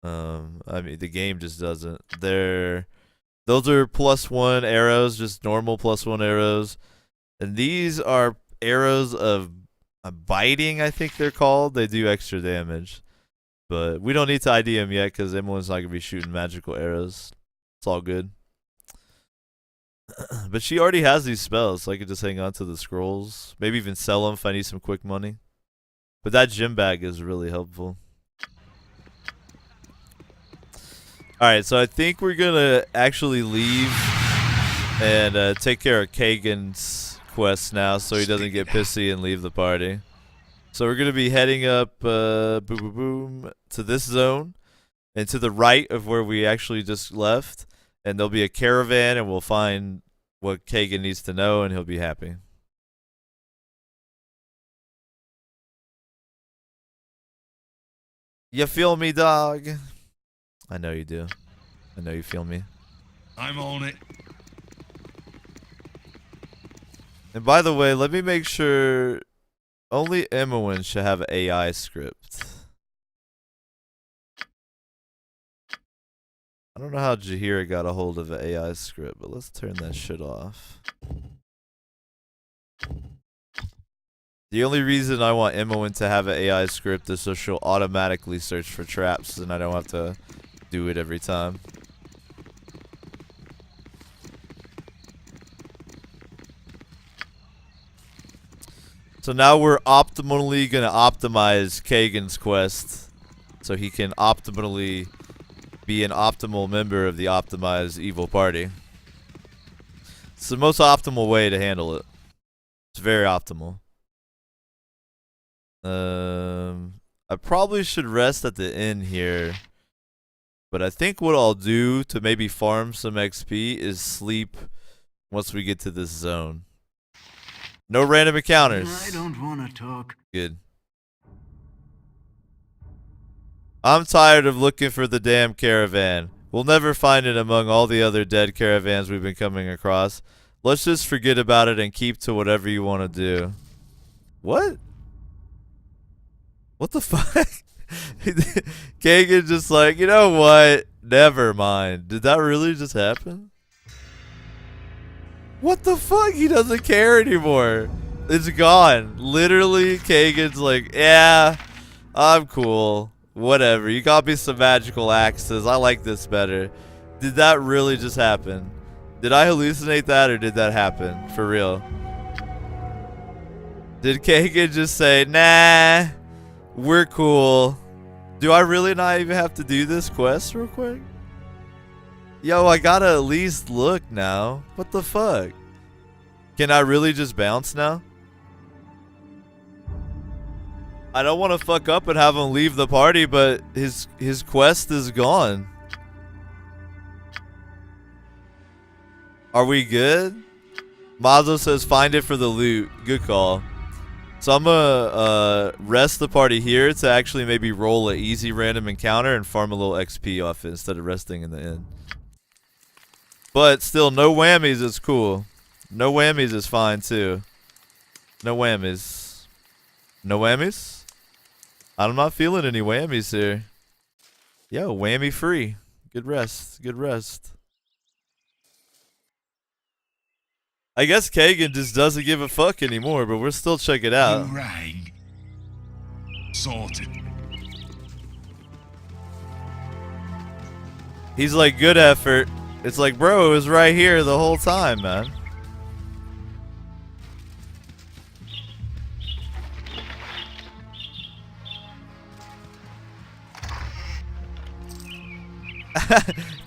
I mean, the game just doesn't. Those are +1 arrows, just normal +1 arrows. And these are arrows of biting, I think they're called. They do extra damage. But we don't need to ID them yet because Emmeline's not going to be shooting magical arrows. It's all good. But she already has these spells, so I could just hang on to the scrolls. Maybe even sell them if I need some quick money. But that gym bag is really helpful. Alright, so I think we're going to actually leave and take care of Kagain's quest now so he doesn't get pissy and leave the party. So we're going to be heading up boom, boom, boom, to this zone and to the right of where we actually just left. And there'll be a caravan and we'll find what Kagain needs to know and he'll be happy. You feel me, dog? I know you do. I know you feel me. I'm on it. And by the way, let me make sure only Imoen should have an AI script. I don't know how Jaheira got a hold of an AI script, but let's turn that shit off. The only reason I want Imoen to have an AI script is so she'll automatically search for traps and I don't have to do it every time. So now we're optimally going to optimize Kagain's quest so he can optimally be an optimal member of the optimized evil party. It's the most optimal way to handle it. It's very optimal. I probably should rest at the inn here. But I think what I'll do to maybe farm some XP is sleep once we get to this zone. No random encounters. I don't want to talk. Good. I'm tired of looking for the damn caravan. We'll never find it among all the other dead caravans we've been coming across. Let's just forget about it and keep to whatever you want to do. What? What the fuck? Kagain just like, you know what? Never mind. Did that really just happen? What the fuck? He doesn't care anymore. It's gone. Literally, Kagain's like, yeah, I'm cool. Whatever. You got me some magical axes. I like this better. Did that really just happen? Did I hallucinate that or did that happen? For real. Did Kagain just say, nah, we're cool. Do I really not even have to do this quest real quick? Yo, I gotta at least look now. What the fuck? Can I really just bounce now? I don't want to fuck up and have him leave the party, but his quest is gone. Are we good? Mazo says find it for the loot. Good call. So I'm gonna rest the party here to actually maybe roll an easy random encounter and farm a little XP off it instead of resting in the inn. But still, no whammies is cool. No whammies is fine too. No whammies. No whammies? I'm not feeling any whammies here. Yo, whammy free. Good rest. Good rest. I guess Kagain just doesn't give a fuck anymore, but we'll still check it out. Rag. Sorted. He's like, good effort. It's like, bro, it was right here the whole time, man.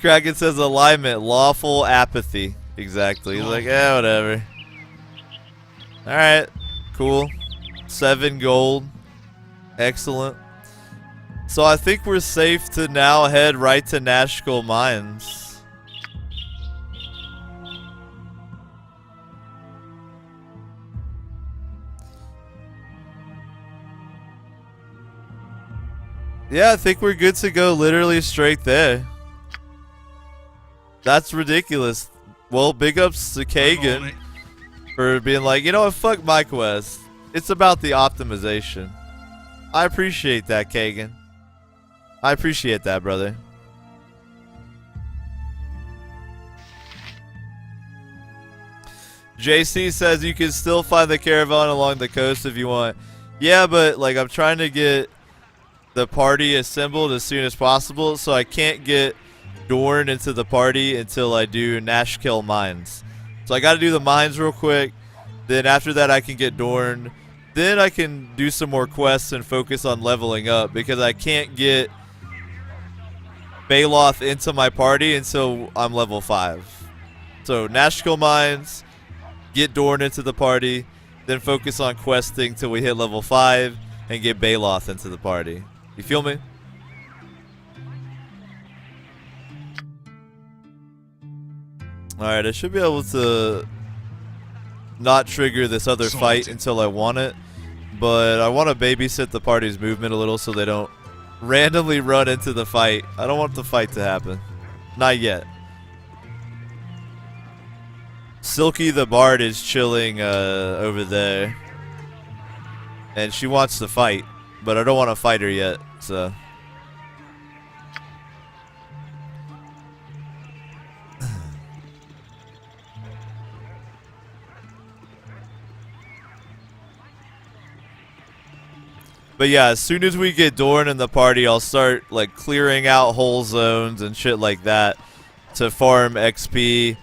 Kraken says alignment, lawful apathy. Exactly. He's like, yeah, whatever. Alright, cool. 7 gold. Excellent. So I think we're safe to now head right to Nashkel Mines. Yeah, I think we're good to go literally straight there. That's ridiculous. Well, big ups to Kagain for being like, you know what, fuck my quest. It's about the optimization. I appreciate that, Kagain. I appreciate that, brother. JC says you can still find the caravan along the coast if you want. Yeah, but like I'm trying to get the party assembled as soon as possible, so I can't get Dorn into the party until I do Nashkel mines. So I got to do the mines real quick. Then after that I can get Dorn. Then I can do some more quests and focus on leveling up, because I can't get Baloth into my party until I'm level 5. So Nashkel mines, get Dorn into the party, then focus on questing till we hit level 5 and get Baloth into the party. You feel me? Alright, I should be able to not trigger this other fight until I want it, but I want to babysit the party's movement a little so they don't randomly run into the fight. I don't want the fight to happen. Not yet. Silky the Bard is chilling over there, and she wants to fight, but I don't want to fight her yet, so. But yeah, as soon as we get Dorn in the party, I'll start like clearing out whole zones and shit like that to farm XP.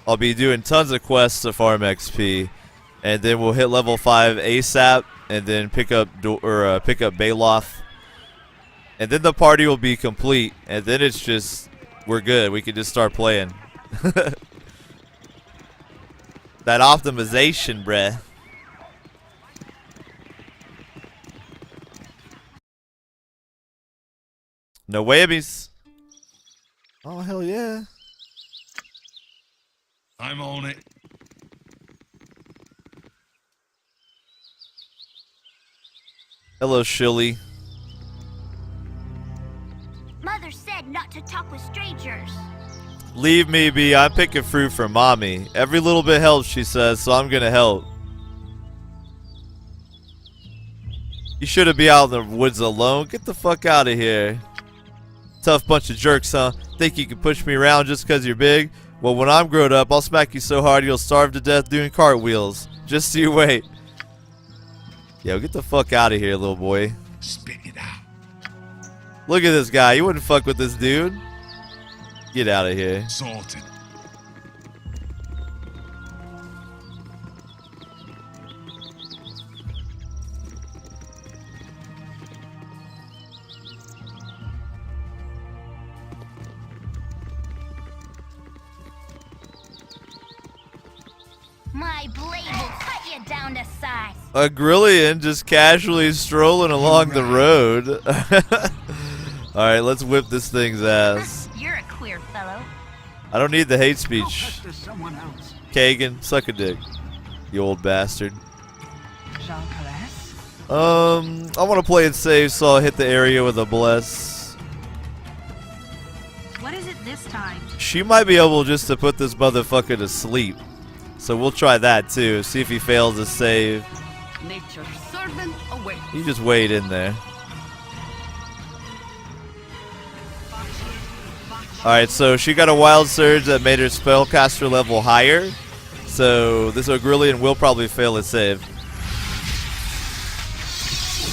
I'll be doing tons of quests to farm XP, and then we'll hit level 5 ASAP, and then pick up Baloth, and then the party will be complete, and then it's just we're good. We can just start playing. That optimization, bruh. No whammies. Oh hell yeah. I'm on it. Hello, Shilly. Mother said not to talk with strangers. Leave me be. I'm picking fruit for mommy. Every little bit helps, she says, so I'm gonna help. You shouldn't be out in the woods alone. Get the fuck out of here. Tough bunch of jerks, huh? Think you can push me around just because you're big? Well, when I'm grown up, I'll smack you so hard you'll starve to death doing cartwheels. Just so you wait. Yo, get the fuck out of here, little boy. Spit it out. Look at this guy. You wouldn't fuck with this dude. Get out of here. Salted. My blade will cut you down to size. A Grillian just casually strolling along the road. Alright, let's whip this thing's ass. You're a queer fellow. I don't need the hate speech. To someone else. Kagain, suck a dick. You old bastard. Jean Caresse? I want to play it safe, so I'll hit the area with a bless. What is it this time? She might be able just to put this motherfucker to sleep. So we'll try that too. See if he fails to save. Nature's servant awaits. You just wait in there. Alright, so she got a wild surge that made her spellcaster level higher. So this Ogrillion will probably fail its save.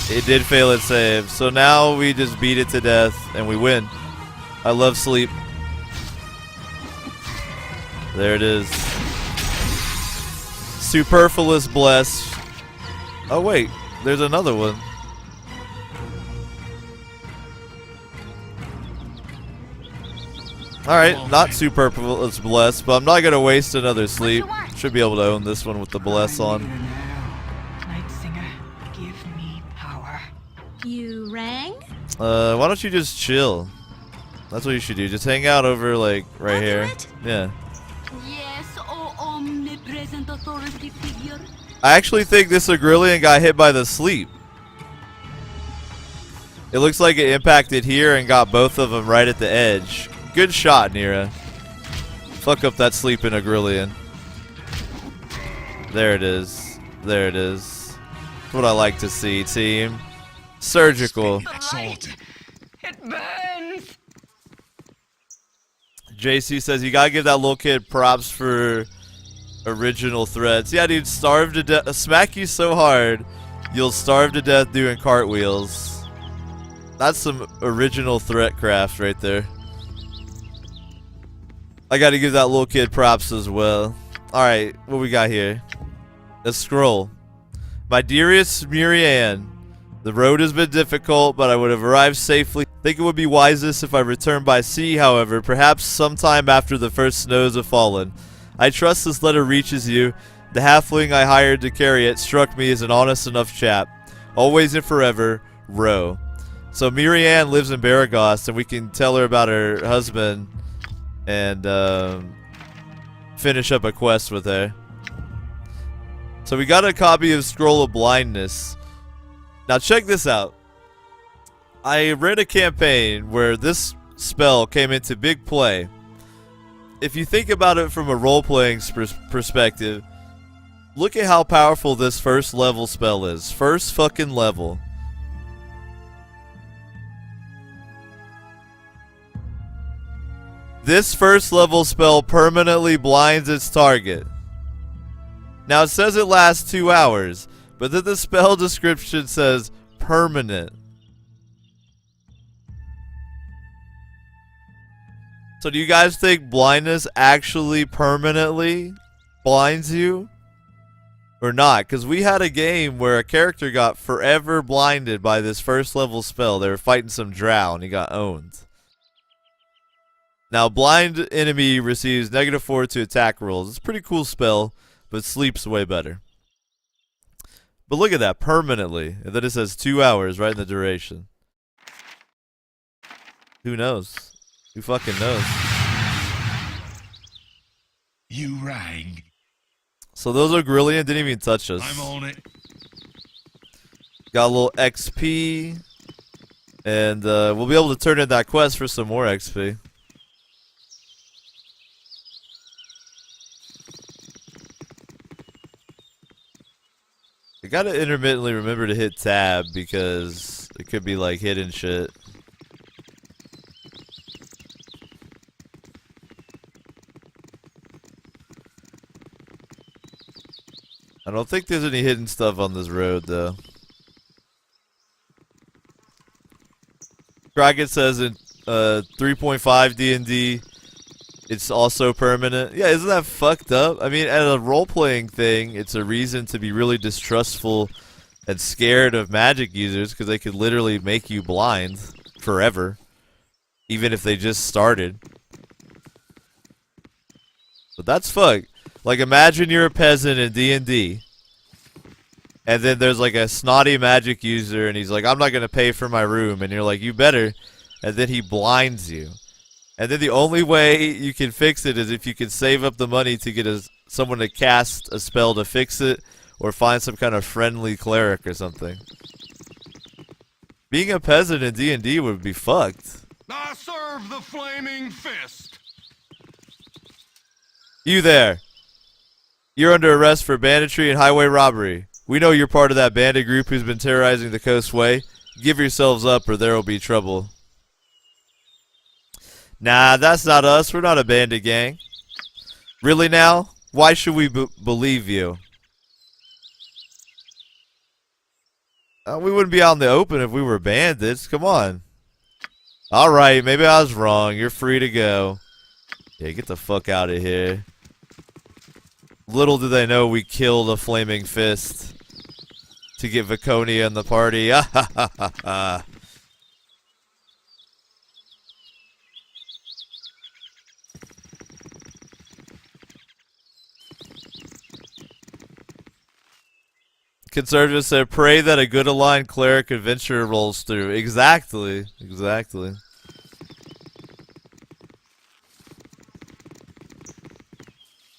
It did fail its save. So now we just beat it to death and we win. I love sleep. There it is. Superfluous bless. Oh wait, there's another one. Alright, not superfluous bless, but I'm not gonna waste another sleep. Should be able to own this one with the bless on. Night singer, give me power. You rang? Why don't you just chill? That's what you should do. Just hang out over like right here. Yeah. Yes, oh omnipresent authority figure. I actually think this Ogrillion got hit by the sleep. It looks like it impacted here and got both of them right at the edge. Good shot, Nera. Fuck up that sleeping Agrillian. There it is. There it is. That's what I like to see, team. Surgical. It burns. JC says you gotta give that little kid props for original threats. Yeah, dude, starve to death. Smack you so hard, you'll starve to death doing cartwheels. That's some original threat craft right there. I gotta give that little kid props as well. Alright, what we got here? A scroll. My dearest Murianne, the road has been difficult, but I would have arrived safely. Think it would be wisest if I returned by sea, however, perhaps sometime after the first snows have fallen. I trust this letter reaches you. The halfling I hired to carry it struck me as an honest enough chap. Always and forever, Ro. So Mirianne lives in Baragost, and we can tell her about her husband and finish up a quest with her. So we got a copy of Scroll of Blindness. Now check this out. I read a campaign where this spell came into big play. If you think about it from a role-playing perspective, look at how powerful this first level spell is. First fucking level. This first level spell permanently blinds its target. Now it says it lasts 2 hours, but then the spell description says permanent. So do you guys think blindness actually permanently blinds you? Or not? Because we had a game where a character got forever blinded by this first level spell. They were fighting some drow and he got owned. Now blind enemy receives -4 to attack rolls. It's a pretty cool spell, but sleep's way better. But look at that, permanently. And then it says 2 hours right in the duration. Who knows? Who fucking knows? You rang. So those are Grillian, didn't even touch us. I'm on it. Got a little XP. And we'll be able to turn in that quest for some more XP. I gotta intermittently remember to hit tab because it could be like hidden shit. I don't think there's any hidden stuff on this road though. Kraken says in 3.5 D&D it's also permanent. Yeah, isn't that fucked up? I mean, as a role-playing thing, it's a reason to be really distrustful and scared of magic users because they could literally make you blind forever, even if they just started. But that's fucked. Like, imagine you're a peasant in D&D, and then there's like a snotty magic user, and he's like, I'm not gonna pay for my room, and you're like, you better, and then he blinds you. And then the only way you can fix it is if you can save up the money to get someone to cast a spell to fix it, or find some kind of friendly cleric or something. Being a peasant in D&D would be fucked. I serve the flaming fist. You there. You're under arrest for banditry and highway robbery. We know you're part of that bandit group who's been terrorizing the coastway. Give yourselves up or there will be trouble. Nah, that's not us. We're not a bandit gang. Really now? Why should we believe you? We wouldn't be out in the open if we were bandits. Come on. Alright, maybe I was wrong. You're free to go. Yeah, get the fuck out of here. Little do they know we killed a flaming fist to get Viconia in the party. Ah ha ha ha ha. Conservative said, pray that a good aligned cleric adventure rolls through. Exactly. Exactly.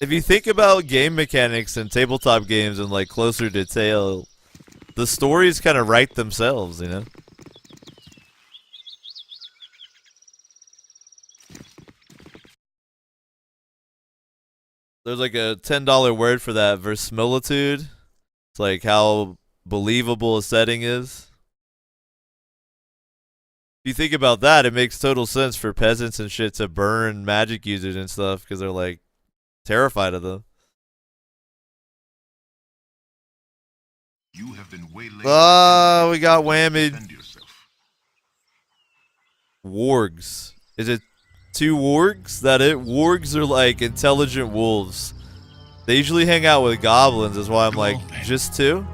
If you think about game mechanics and tabletop games in like closer detail, the stories kind of write themselves, you know? There's like a $10 word for that, verisimilitude. It's like how believable a setting is. If you think about that, it makes total sense for peasants and shit to burn magic users and stuff because they're like terrified of them. You have been waylaid. Oh, we got whammied. Wargs. Is it 2 wargs? That it? Wargs are like intelligent wolves. They usually hang out with goblins, is why I'm like, just 2?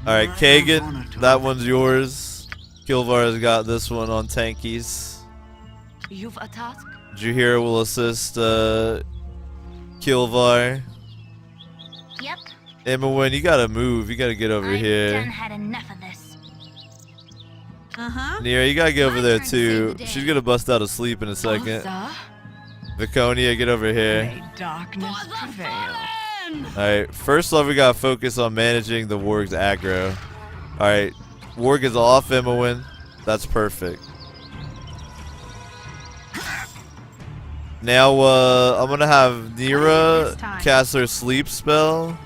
Alright, Kagain, that one's yours. Kilvar's got this one on tankies. You've a task? Juhira will assist Kilvar. Yep. Emma, you gotta move. You gotta get over I've here. done had enough of this. Nera, you gotta get over there turn to too. save the day. She's gonna bust out of sleep in a second. Sir? Viconia, get over here. May darkness prevail. Alright, first off, we gotta focus on managing the Warg's aggro. Alright, Warg is off Emma. That's perfect. Now, I'm gonna have Nera cast her sleep spell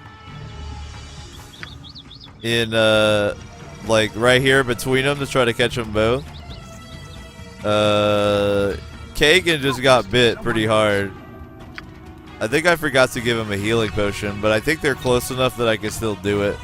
in, like right here between them to try to catch them both. Kagain just got bit pretty hard. I think I forgot to give him a healing potion, but I think they're close enough that I can still do it.